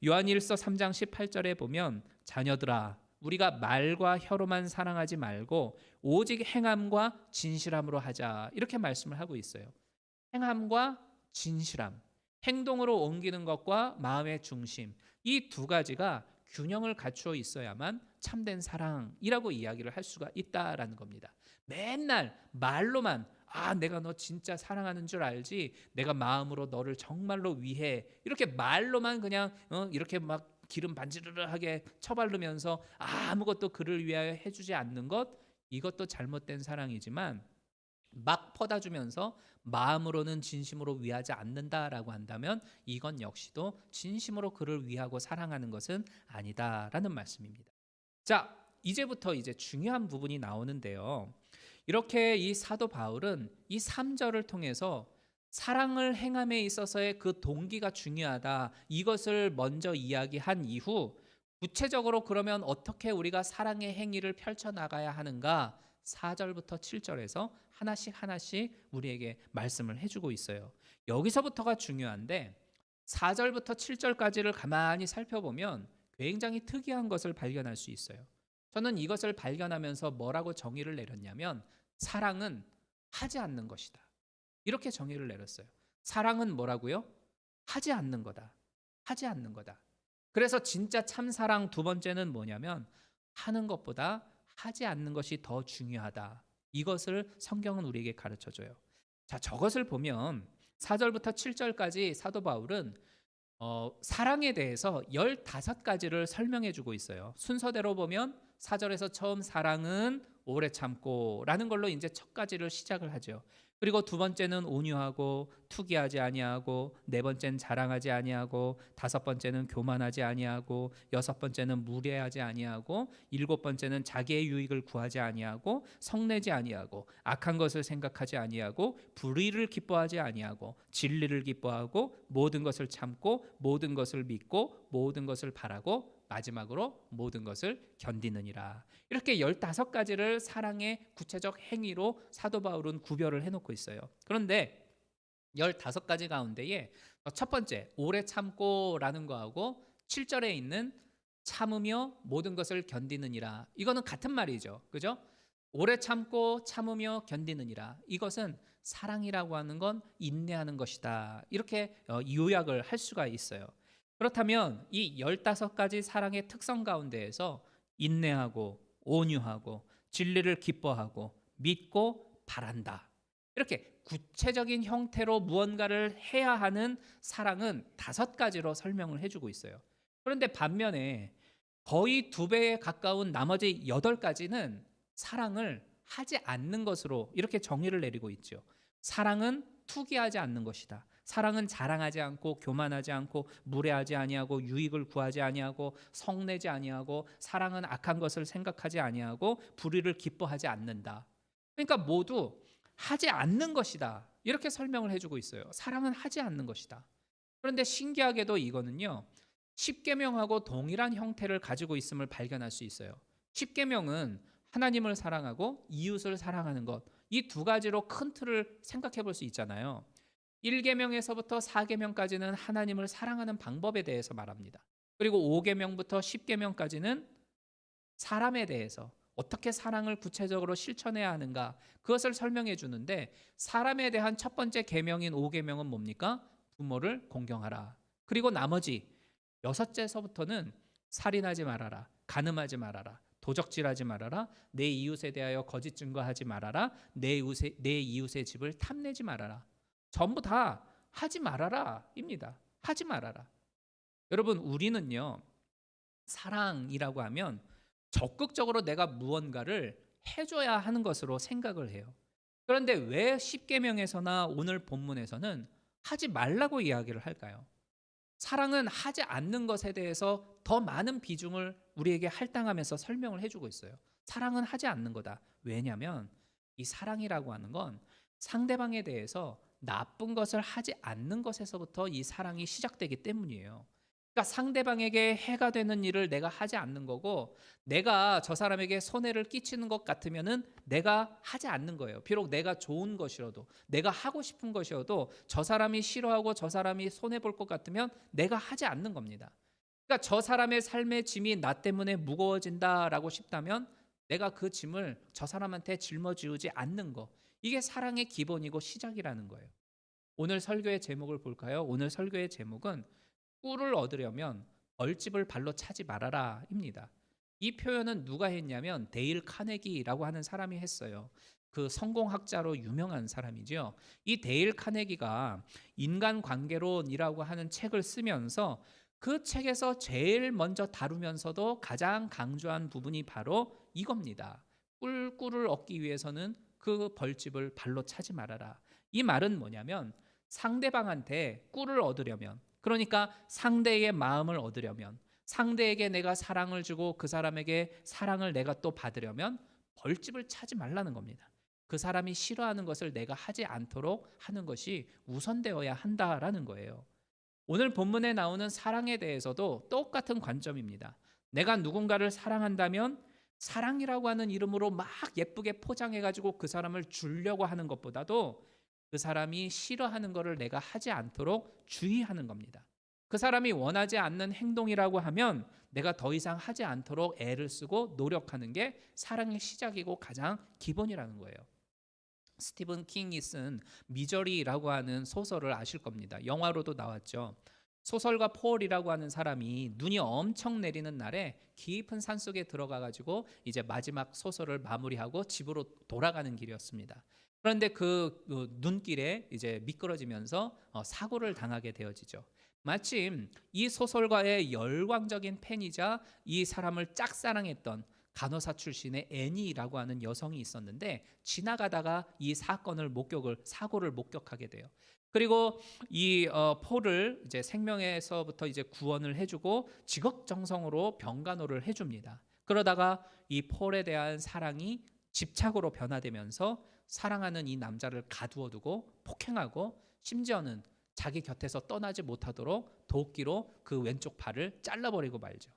요한일서 3장 18절에 보면 자녀들아 우리가 말과 혀로만 사랑하지 말고 오직 행함과 진실함으로 하자, 이렇게 말씀을 하고 있어요. 행함과 진실함, 행동으로 옮기는 것과 마음의 중심, 이 두 가지가 균형을 갖추어 있어야만 참된 사랑이라고 이야기를 할 수가 있다라는 겁니다. 맨날 말로만 내가 너 진짜 사랑하는 줄 알지, 내가 마음으로 너를 정말로 위해, 이렇게 말로만 그냥 이렇게 막 기름 반지르르하게 처바르면서 아무것도 그를 위하여 해주지 않는 것, 이것도 잘못된 사랑이지만 막 퍼다주면서 마음으로는 진심으로 위하지 않는다라고 한다면 이건 역시도 진심으로 그를 위하고 사랑하는 것은 아니다라는 말씀입니다. 자, 이제부터 이제 중요한 부분이 나오는데요. 이렇게 이 사도 바울은 이 3절을 통해서 사랑을 행함에 있어서의 그 동기가 중요하다, 이것을 먼저 이야기한 이후 구체적으로 그러면 어떻게 우리가 사랑의 행위를 펼쳐나가야 하는가, 4절부터 7절에서 하나씩 우리에게 말씀을 해주고 있어요. 여기서부터가 중요한데 4절부터 7절까지를 가만히 살펴보면 굉장히 특이한 것을 발견할 수 있어요. 저는 이것을 발견하면서 뭐라고 정의를 내렸냐면 사랑은 하지 않는 것이다, 이렇게 정의를 내렸어요. 사랑은 뭐라고요? 하지 않는 거다. 하지 않는 거다. 그래서 진짜 참사랑 두 번째는 뭐냐면 하는 것보다 하지 않는 것이 더 중요하다. 이것을 성경은 우리에게 가르쳐줘요. 자, 저것을 보면 4절부터 7절까지 사도 바울은 사랑에 대해서 15가지를 설명해 주고 있어요. 순서대로 보면 4절에서 처음 사랑은 오래 참고 라는 걸로 이제 첫 가지를 시작을 하죠. 그리고 두 번째는 온유하고 투기하지 아니하고, 네 번째는 자랑하지 아니하고, 다섯 번째는 교만하지 아니하고, 여섯 번째는 무례하지 아니하고, 일곱 번째는 자기의 유익을 구하지 아니하고, 성내지 아니하고, 악한 것을 생각하지 아니하고, 불의를 기뻐하지 아니하고, 진리를 기뻐하고, 모든 것을 참고, 모든 것을 믿고, 모든 것을 바라고, 마지막으로 모든 것을 견디느니라. 이렇게 15가지를 사랑의 구체적 행위로 사도 바울은 구별을 해놓고 있어요. 그런데 15가지 가운데에 첫 번째 오래 참고라는 거하고 7절에 있는 참으며 모든 것을 견디느니라, 이거는 같은 말이죠. 그죠? 오래 참고 참으며 견디느니라, 이것은 사랑이라고 하는 건 인내하는 것이다, 이렇게 요약을 할 수가 있어요. 그렇다면 이 15가지 사랑의 특성 가운데에서 인내하고 온유하고 진리를 기뻐하고 믿고 바란다, 이렇게 구체적인 형태로 무언가를 해야 하는 사랑은 5가지로 설명을 해주고 있어요. 그런데 반면에 거의 2배에 가까운 나머지 8가지는 사랑을 하지 않는 것으로 이렇게 정의를 내리고 있죠. 사랑은 투기하지 않는 것이다. 사랑은 자랑하지 않고 교만하지 않고 무례하지 아니하고 유익을 구하지 아니하고 성내지 아니하고, 사랑은 악한 것을 생각하지 아니하고 불의를 기뻐하지 않는다. 그러니까 모두 하지 않는 것이다, 이렇게 설명을 해주고 있어요. 사랑은 하지 않는 것이다. 그런데 신기하게도 이거는요 10계명하고 동일한 형태를 가지고 있음을 발견할 수 있어요. 10계명은 하나님을 사랑하고 이웃을 사랑하는 것, 이 2가지로 큰 틀을 생각해 볼 수 있잖아요. 1계명에서부터 4계명까지는 하나님을 사랑하는 방법에 대해서 말합니다. 그리고 5계명부터 10계명까지는 사람에 대해서 어떻게 사랑을 구체적으로 실천해야 하는가 그것을 설명해 주는데, 사람에 대한 첫 번째 계명인 5계명은 뭡니까? 부모를 공경하라. 그리고 나머지 6제서부터는 살인하지 말아라, 간음하지 말아라, 도적질하지 말아라, 내 이웃에 대하여 거짓 증거하지 말아라, 내 이웃의 집을 탐내지 말아라. 전부 다 하지 말아라입니다. 하지 말아라. 여러분, 우리는요, 사랑이라고 하면 적극적으로 내가 무언가를 해줘야 하는 것으로 생각을 해요. 그런데 왜 10계명에서나 오늘 본문에서는 하지 말라고 이야기를 할까요? 사랑은 하지 않는 것에 대해서 더 많은 비중을 우리에게 할당하면서 설명을 해주고 있어요. 사랑은 하지 않는 거다. 왜냐하면 이 사랑이라고 하는 건 상대방에 대해서 나쁜 것을 하지 않는 것에서부터 이 사랑이 시작되기 때문이에요. 그러니까 상대방에게 해가 되는 일을 내가 하지 않는 거고, 내가 저 사람에게 손해를 끼치는 것 같으면은 내가 하지 않는 거예요. 비록 내가 좋은 것이어도, 내가 하고 싶은 것이어도 저 사람이 싫어하고 저 사람이 손해 볼 것 같으면 내가 하지 않는 겁니다. 그러니까 저 사람의 삶의 짐이 나 때문에 무거워진다라고 싶다면 내가 그 짐을 저 사람한테 짊어지우지 않는 거, 이게 사랑의 기본이고 시작이라는 거예요. 오늘 설교의 제목을 볼까요? 오늘 설교의 제목은 꿀을 얻으려면 벌집을 발로 차지 말아라입니다. 이 표현은 누가 했냐면 데일 카네기라고 하는 사람이 했어요. 그 성공학자로 유명한 사람이죠. 이 데일 카네기가 인간관계론이라고 하는 책을 쓰면서 그 책에서 제일 먼저 다루면서도 가장 강조한 부분이 바로 이겁니다. 꿀을 얻기 위해서는 그 벌집을 발로 차지 말아라. 이 말은 뭐냐면 상대방한테 꿀을 얻으려면, 그러니까 상대의 마음을 얻으려면, 상대에게 내가 사랑을 주고 그 사람에게 사랑을 내가 또 받으려면 벌집을 차지 말라는 겁니다. 그 사람이 싫어하는 것을 내가 하지 않도록 하는 것이 우선되어야 한다라는 거예요. 오늘 본문에 나오는 사랑에 대해서도 똑같은 관점입니다. 내가 누군가를 사랑한다면 사랑이라고 하는 이름으로 막 예쁘게 포장해가지고 그 사람을 주려고 하는 것보다도 그 사람이 싫어하는 것을 내가 하지 않도록 주의하는 겁니다. 그 사람이 원하지 않는 행동이라고 하면 내가 더 이상 하지 않도록 애를 쓰고 노력하는 게 사랑의 시작이고 가장 기본이라는 거예요. 스티븐 킹이 쓴 미저리라고 하는 소설을 아실 겁니다. 영화로도 나왔죠. 소설가 폴이라고 하는 사람이 눈이 엄청 내리는 날에 깊은 산속에 들어가 가지고 이제 마지막 소설을 마무리하고 집으로 돌아가는 길이었습니다. 그런데 그 눈길에 이제 미끄러지면서 사고를 당하게 되어지죠. 마침 이 소설가의 열광적인 팬이자 이 사람을 짝사랑했던 간호사 출신의 애니라고 하는 여성이 있었는데, 지나가다가 이 사고를 목격하게 돼요. 그리고 이 폴을 이제 생명에서부터 이제 구원을 해주고 지극정성으로 병간호를 해줍니다. 그러다가 이 폴에 대한 사랑이 집착으로 변화되면서 사랑하는 이 남자를 가두어두고 폭행하고, 심지어는 자기 곁에서 떠나지 못하도록 도끼로 그 왼쪽 팔을 잘라버리고 말죠.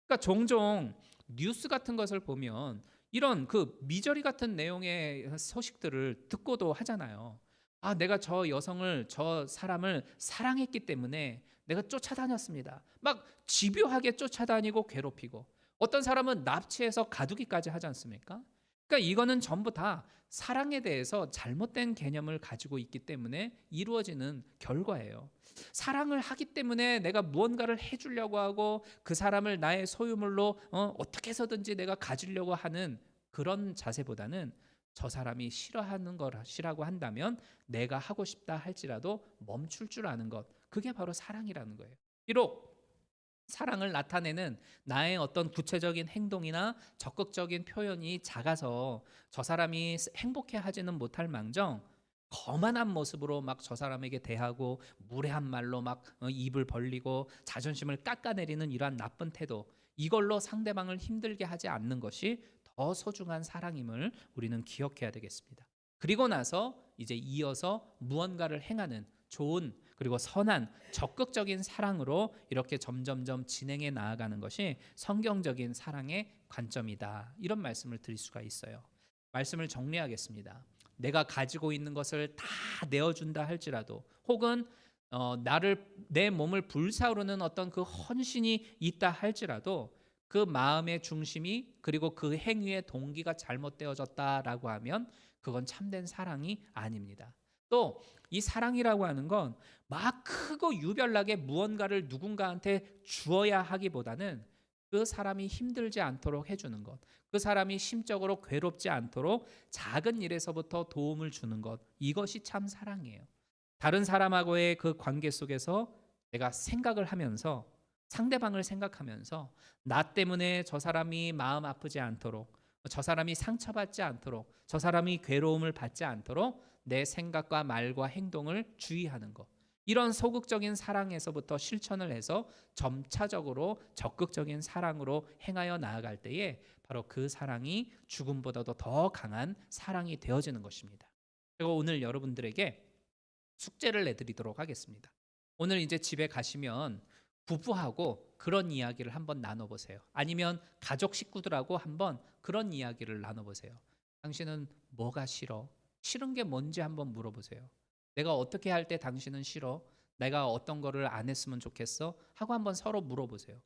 그러니까 종종 뉴스 같은 것을 보면 이런 그 미저리 같은 내용의 소식들을 듣고도 하잖아요. 아, 내가 저 사람을 사랑했기 때문에 내가 쫓아다녔습니다. 막 집요하게 쫓아다니고 괴롭히고, 어떤 사람은 납치해서 가두기까지 하지 않습니까? 그러니까 이거는 전부 다 사랑에 대해서 잘못된 개념을 가지고 있기 때문에 이루어지는 결과예요. 사랑을 하기 때문에 내가 무언가를 해주려고 하고 그 사람을 나의 소유물로 어떻게 해서든지 내가 가지려고 하는 그런 자세보다는, 저 사람이 싫어하는 것이라고 한다면 내가 하고 싶다 할지라도 멈출 줄 아는 것, 그게 바로 사랑이라는 거예요. 비록 사랑을 나타내는 나의 어떤 구체적인 행동이나 적극적인 표현이 작아서 저 사람이 행복해하지는 못할 망정, 거만한 모습으로 막 저 사람에게 대하고 무례한 말로 막 입을 벌리고 자존심을 깎아내리는 이러한 나쁜 태도, 이걸로 상대방을 힘들게 하지 않는 것이 더 소중한 사랑임을 우리는 기억해야 되겠습니다. 그리고 나서 이제 이어서 무언가를 행하는 좋은, 그리고 선한 적극적인 사랑으로 이렇게 점점점 진행해 나아가는 것이 성경적인 사랑의 관점이다, 이런 말씀을 드릴 수가 있어요. 말씀을 정리하겠습니다. 내가 가지고 있는 것을 다 내어준다 할지라도, 혹은 내 몸을 불사르는 어떤 그 헌신이 있다 할지라도, 그 마음의 중심이 그리고 그 행위의 동기가 잘못되어졌다라고 하면 그건 참된 사랑이 아닙니다. 또 이 사랑이라고 하는 건 막 크고 유별나게 무언가를 누군가한테 주어야 하기보다는 그 사람이 힘들지 않도록 해주는 것, 그 사람이 심적으로 괴롭지 않도록 작은 일에서부터 도움을 주는 것, 이것이 참 사랑이에요. 다른 사람하고의 그 관계 속에서 내가 생각을 하면서, 상대방을 생각하면서 나 때문에 저 사람이 마음 아프지 않도록, 저 사람이 상처받지 않도록, 저 사람이 괴로움을 받지 않도록 내 생각과 말과 행동을 주의하는 것, 이런 소극적인 사랑에서부터 실천을 해서 점차적으로 적극적인 사랑으로 행하여 나아갈 때에 바로 그 사랑이 죽음보다도 더 강한 사랑이 되어지는 것입니다. 그리고 오늘 여러분들에게 숙제를 내드리도록 하겠습니다. 오늘 이제 집에 가시면 부부하고 그런 이야기를 한번 나눠보세요. 아니면 가족 식구들하고 한번 그런 이야기를 나눠보세요. 당신은 뭐가 싫어? 싫은 게 뭔지 한번 물어보세요. 내가 어떻게 할 때 당신은 싫어? 내가 어떤 거를 안 했으면 좋겠어? 하고 한번 서로 물어보세요.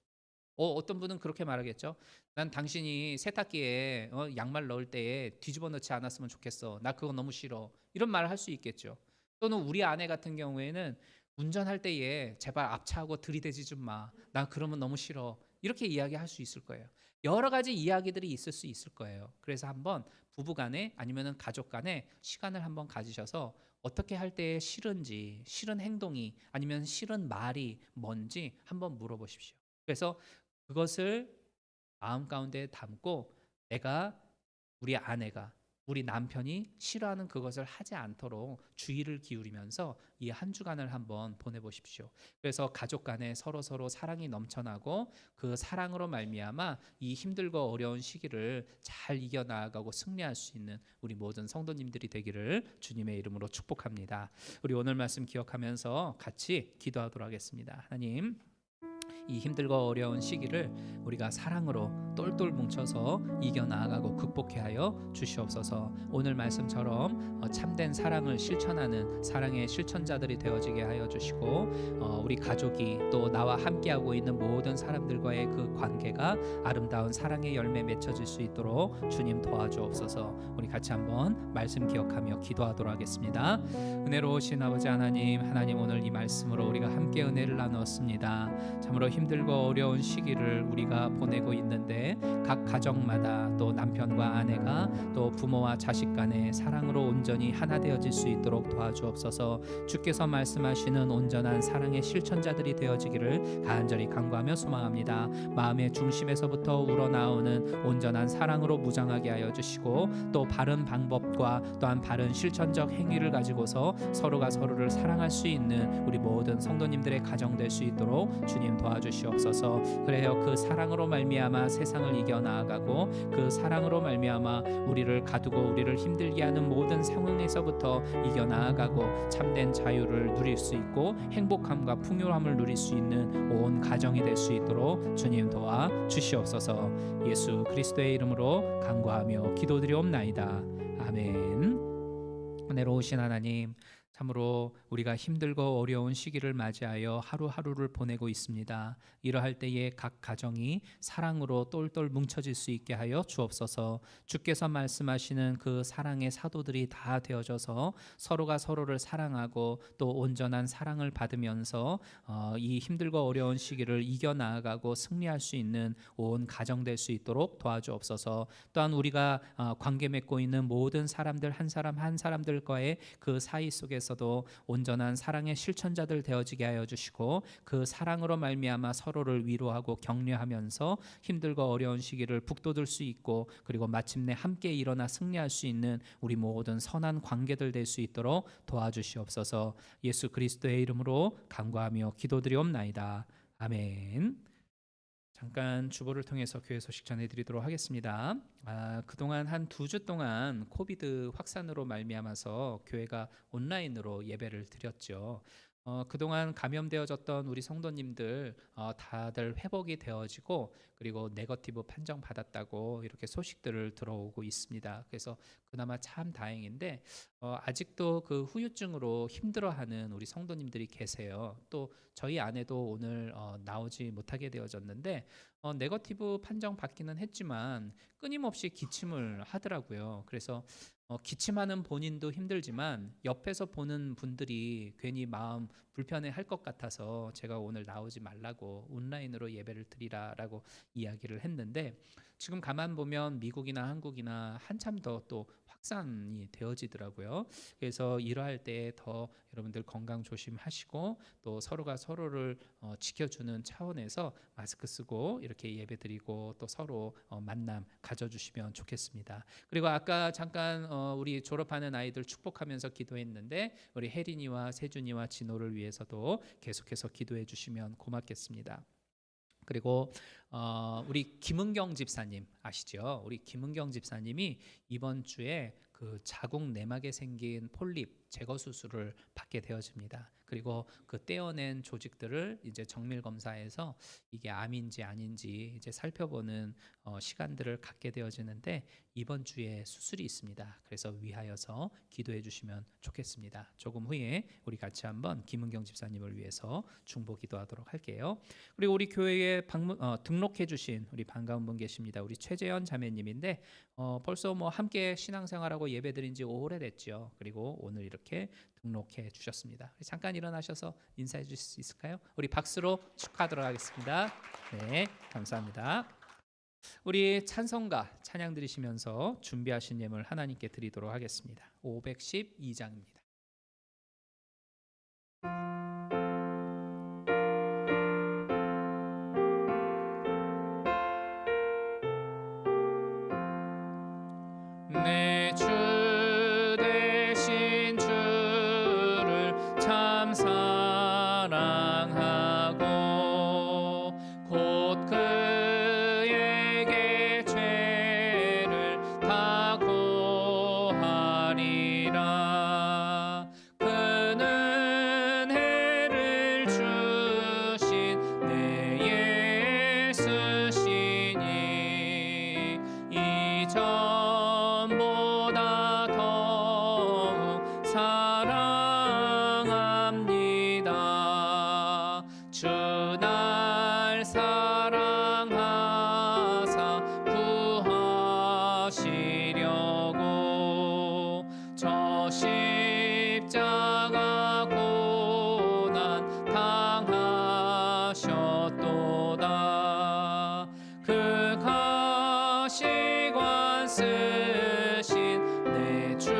어떤 분은 그렇게 말하겠죠. 난 당신이 세탁기에 양말 넣을 때에 뒤집어 넣지 않았으면 좋겠어. 나 그거 너무 싫어. 이런 말을 할 수 있겠죠. 또는 우리 아내 같은 경우에는 운전할 때에 제발 앞차하고 들이대지 좀 마. 나 그러면 너무 싫어. 이렇게 이야기할 수 있을 거예요. 여러 가지 이야기들이 있을 수 있을 거예요. 그래서 한번 부부 간에 아니면 가족 간에 시간을 한번 가지셔서 어떻게 할 때에 싫은지, 싫은 행동이 아니면 싫은 말이 뭔지 한번 물어보십시오. 그래서 그것을 마음 가운데 담고 내가, 우리 아내가, 우리 남편이 싫어하는 그것을 하지 않도록 주의를 기울이면서 이 한 주간을 한번 보내보십시오. 그래서 가족 간에 서로 사랑이 넘쳐나고 그 사랑으로 말미암아 이 힘들고 어려운 시기를 잘 이겨나가고 승리할 수 있는 우리 모든 성도님들이 되기를 주님의 이름으로 축복합니다. 우리 오늘 말씀 기억하면서 같이 기도하도록 하겠습니다. 하나님, 이 힘들고 어려운 시기를 우리가 사랑으로 똘똘 뭉쳐서 이겨나가고 극복해 하여 주시옵소서. 오늘 말씀처럼 참된 사랑을 실천하는 사랑의 실천자들이 되어지게 하여 주시고, 우리 가족이 또 나와 함께하고 있는 모든 사람들과의 그 관계가 아름다운 사랑의 열매 맺혀질 수 있도록 주님 도와주옵소서. 우리 같이 한번 말씀 기억하며 기도하도록 하겠습니다. 은혜로우신 아버지 하나님, 오늘 이 말씀으로 우리가 함께 은혜를 나누었습니다. 참으로 힘들고 어려운 시기를 우리가 보내고 있는데 각 가정마다 또 남편과 아내가 또 부모와 자식 간의 사랑으로 온전히 하나 되어질 수 있도록 도와주옵소서. 주께서 말씀하시는 온전한 사랑의 실천자들이 되어지기를 간절히 간구하며 소망합니다. 마음의 중심에서부터 우러나오는 온전한 사랑으로 무장하게 하여 주시고, 또 바른 방법과 또한 바른 실천적 행위를 가지고서 서로가 서로를 사랑할 수 있는 우리 모든 성도님들의 가정 될 수 있도록 주님 도와주시옵소서. 그래요, 그 사랑으로 말미암아 세상을 이겨나가고 그 사랑으로 말미암아 우리를 가두고 우리를 힘들게 하는 모든 상황에서부터 이겨나가고 참된 자유를 누릴 수 있고 행복함과 풍요함을 누릴 수 있는 온 가정이 될 수 있도록 주님 도와 주시옵소서. 예수 그리스도의 이름으로 간구하며 기도드리옵나이다. 아멘. 은혜로우신 하나님, 참으로 우리가 힘들고 어려운 시기를 맞이하여 하루하루를 보내고 있습니다. 이러할 때에 각 가정이 사랑으로 똘똘 뭉쳐질 수 있게 하여 주옵소서. 주께서 말씀하시는 그 사랑의 사도들이 다 되어져서 서로가 서로를 사랑하고 또 온전한 사랑을 받으면서 이 힘들고 어려운 시기를 이겨나가고 승리할 수 있는 온 가정 될 수 있도록 도와주옵소서. 또한 우리가 관계 맺고 있는 모든 사람들 한 사람 한 사람들과의 그 사이 속에서도 온전한 사랑의 실천자들 되어지게 하여 주시고, 그 사랑으로 말미암아 서로를 위로하고 격려하면서 힘들고 어려운 시기를 북돋을 수 있고, 그리고 마침내 함께 일어나 승리할 수 있는 우리 모든 선한 관계들 될 수 있도록 도와주시옵소서. 예수 그리스도의 이름으로 간구하며 기도드리옵나이다. 아멘. 잠깐 주보를 통해서 교회 소식 전해드리도록 하겠습니다. 그동안 한 2주 동안 코비드 확산으로 말미암아서 교회가 온라인으로 예배를 드렸죠. 그동안 감염되어졌던 우리 성도님들 다들 회복이 되어지고 그리고 네거티브 판정 받았다고 이렇게 소식들을 들어오고 있습니다. 그래서 그나마 참 다행인데 아직도 그 후유증으로 힘들어하는 우리 성도님들이 계세요. 또 저희 아내도 오늘 나오지 못하게 되어졌는데 네거티브 판정 받기는 했지만 끊임없이 기침을 하더라고요. 그래서 기침하는 본인도 힘들지만 옆에서 보는 분들이 괜히 마음 불편해 할 것 같아서 제가 오늘 나오지 말라고 온라인으로 예배를 드리라라고 이야기를 했는데 지금 가만 보면 미국이나 한국이나 한참 더 또 확산이 되어지더라고요. 그래서 이러할 때 더 여러분들 건강 조심하시고 또 서로가 서로를 지켜주는 차원에서 마스크 쓰고 이렇게 예배 드리고 또 서로 만남 가져주시면 좋겠습니다. 그리고 아까 잠깐 우리 졸업하는 아이들 축복하면서 기도했는데 우리 혜린이와 세준이와 진호를 위해서도 계속해서 기도해 주시면 고맙겠습니다. 그리고 우리 김은경 집사님 아시죠? 우리 김은경 집사님이 이번 주에 그 자궁 내막에 생긴 폴립 제거 수술을 받게 되어집니다. 그리고 그 떼어낸 조직들을 이제 정밀 검사해서 이게 암인지 아닌지 이제 살펴보는 시간들을 갖게 되어지는데 이번 주에 수술이 있습니다. 그래서 위하여서 기도해 주시면 좋겠습니다. 조금 후에 우리 같이 한번 김은경 집사님을 위해서 중보 기도하도록 할게요. 그리고 우리 교회에 등록해 주신 우리 반가운 분 계십니다. 우리 최재현 자매님인데 벌써 뭐 함께 신앙생활하고 예배드린 지 오래됐죠. 그리고 오늘 이렇게 등록해 주셨습니다. 잠깐 일어나셔서 인사해 주실 수 있을까요? 우리 박수로 축하하도록 하겠습니다. 네, 감사합니다. 우리 찬송가 찬양 드리시면서 준비하신 예물 하나님께 드리도록 하겠습니다. 512장입니다. 내 주 되신 주를 참 사랑하고 곧 그에게 죄를 다 고하리라. 그는 해를 주신 내 예수시니 이전보다 더욱 사랑합니다. 주 날 사랑하사 구하시려고 저 십자가 고난 당하셨도다. 그 가시관 쓰신 내 주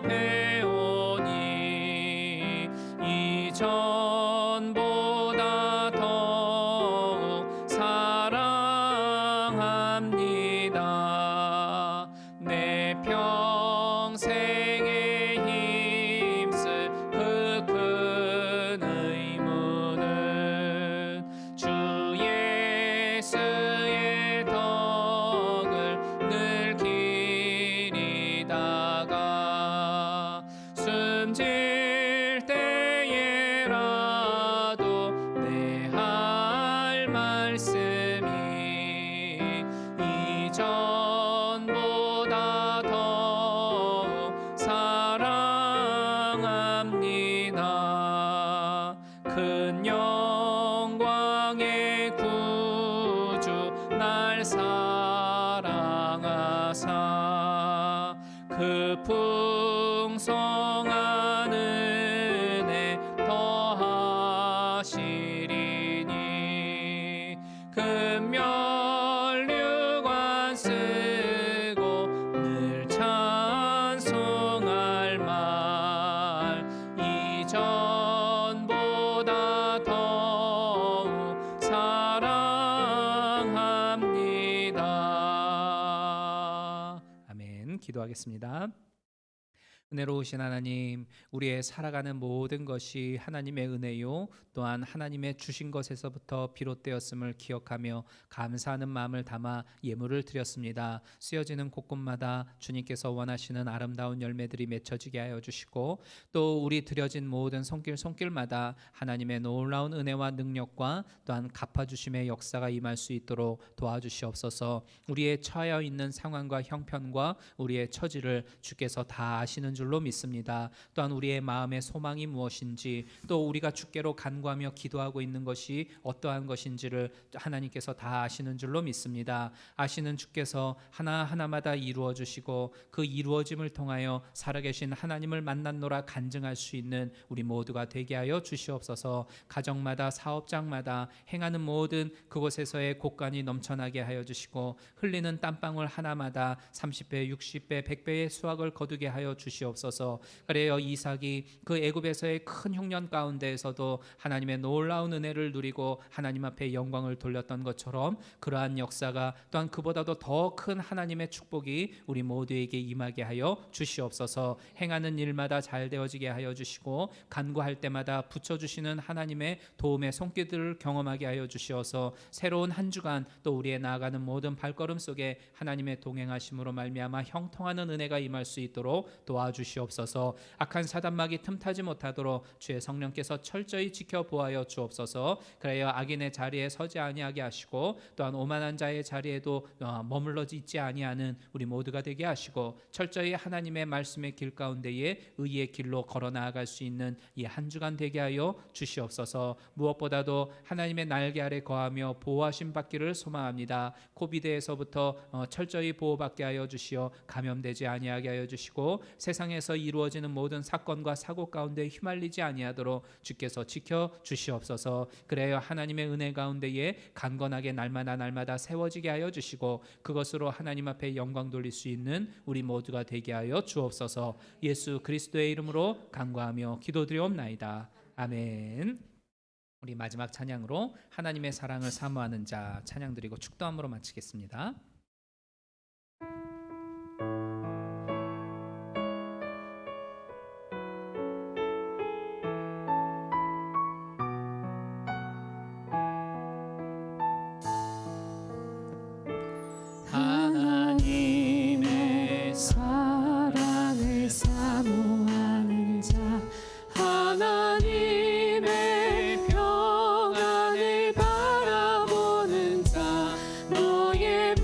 배우니 이전보다 더욱 사랑합니다. 내 평생에 힘쓸 그 큰 의무는 주 예수의 덕을 늘 기리다가 숨질 때에라도 내 할 말씀이 이전보다 더욱 사랑합니다. 큰 영광의 구주 날 사랑하사 그 풍성한 은혜 더하시리니 금면류관 쓰고 늘 찬송할 말 이전보다 더욱 사랑합니다. 아멘. 기도하겠습니다. 은혜로우신 하나님, 우리의 살아가는 모든 것이 하나님의 은혜요 또한 하나님의 주신 것에서부터 비롯되었음을 기억하며 감사하는 마음을 담아 예물을 드렸습니다. 쓰여지는 곳곳마다 주님께서 원하시는 아름다운 열매들이 맺혀지게 하여 주시고, 또 우리 드려진 모든 손길마다 하나님의 놀라운 은혜와 능력과 또한 갚아주심의 역사가 임할 수 있도록 도와주시옵소서. 우리의 처하여 있는 상황과 형편과 우리의 처지를 주께서 다 아시는 줄로 믿습니다. 또한 우리의 마음의 소망이 무엇인지, 또 우리가 주께로 간구하며 기도하고 있는 것이 어떠한 것인지를 하나님께서 다 아시는 줄로 믿습니다. 아시는 주께서 하나하나마다 이루어 주시고 그 이루어짐을 통하여 살아계신 하나님을 만났노라 간증할 수 있는 우리 모두가 되게 하여 주시옵소서. 가정마다 사업장마다 행하는 모든 그곳에서의 곳간이 넘쳐나게 하여 주시고, 흘리는 땀방울 하나마다 30배, 60배, 100배의 수확을 거두게 하여 주시옵소서. 그래요, 이삭이 그 애굽에서의 큰 흉년 가운데에서도 하나님의 놀라운 은혜를 누리고 하나님 앞에 영광을 돌렸던 것처럼, 그러한 역사가 또한 그보다도 더 큰 하나님의 축복이 우리 모두에게 임하게 하여 주시옵소서. 행하는 일마다 잘 되어지게 하여 주시고, 간구할 때마다 붙여주시는 하나님의 도움의 손길들을 경험하게 하여 주시어서 새로운 한 주간 또 우리의 나아가는 모든 발걸음 속에 하나님의 동행하심으로 말미암아 형통하는 은혜가 임할 수 있도록 도와주시옵소서. 악한 사단막이 틈타지 못하도록 주의 성령께서 철저히 지켜보아여 주옵소서. 그래야 악인의 자리에 서지 아니하게 하시고, 또한 오만한 자의 자리에도 머물러 있지 아니하는 우리 모두가 되게 하시고, 철저히 하나님의 말씀의 길 가운데에 의의 길로 걸어 나아갈 수 있는 이 한 주간 되게 하여 주시옵소서. 무엇보다도 하나님의 날개 아래 거하며 보호하심 받기를 소망합니다. 코비드에서부터 철저히 보호받게 하여 주시어 감염되지 아니하게 하여 주시고, 세상에서 이루어지는 모든 사건과 사고 가운데 휘말리지 아니하도록 주께서 지켜 주시옵소서. 그래야 하나님의 은혜 가운데에 강건하게 날마다 세워지게 하여 주시고, 그것으로 하나님 앞에 영광 돌릴 수 있는 우리 모두가 되게 하여 주옵소서. 예수 그리스도의 이름으로 간구하며 기도드리옵나이다. 아멘. 우리 마지막 찬양으로 하나님의 사랑을 사모하는 자 찬양 드리고 축도함으로 마치겠습니다. 하나님의 사랑을 사모하는 자, 하나님의 평안을 바라보는 자, 너의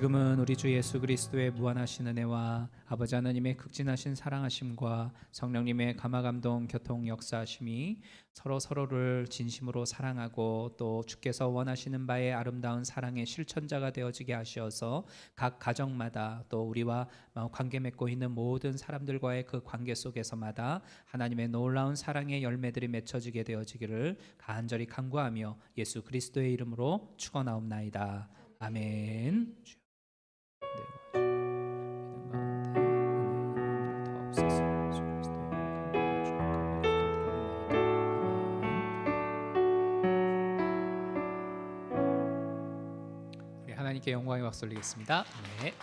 지금은 우리 주 예수 그리스도의 무한하신 은혜와 아버지 하나님의 극진하신 사랑하심과 성령님의 감화감동 교통 역사하심이 서로를 진심으로 사랑하고 또 주께서 원하시는 바의 아름다운 사랑의 실천자가 되어지게 하셔서 각 가정마다 또 우리와 관계 맺고 있는 모든 사람들과의 그 관계 속에서마다 하나님의 놀라운 사랑의 열매들이 맺혀지게 되어지기를 간절히 간구하며 예수 그리스도의 이름으로 축원하옵나이다. 아멘. 하나님께 영광의 박수 올리겠습니다. 네.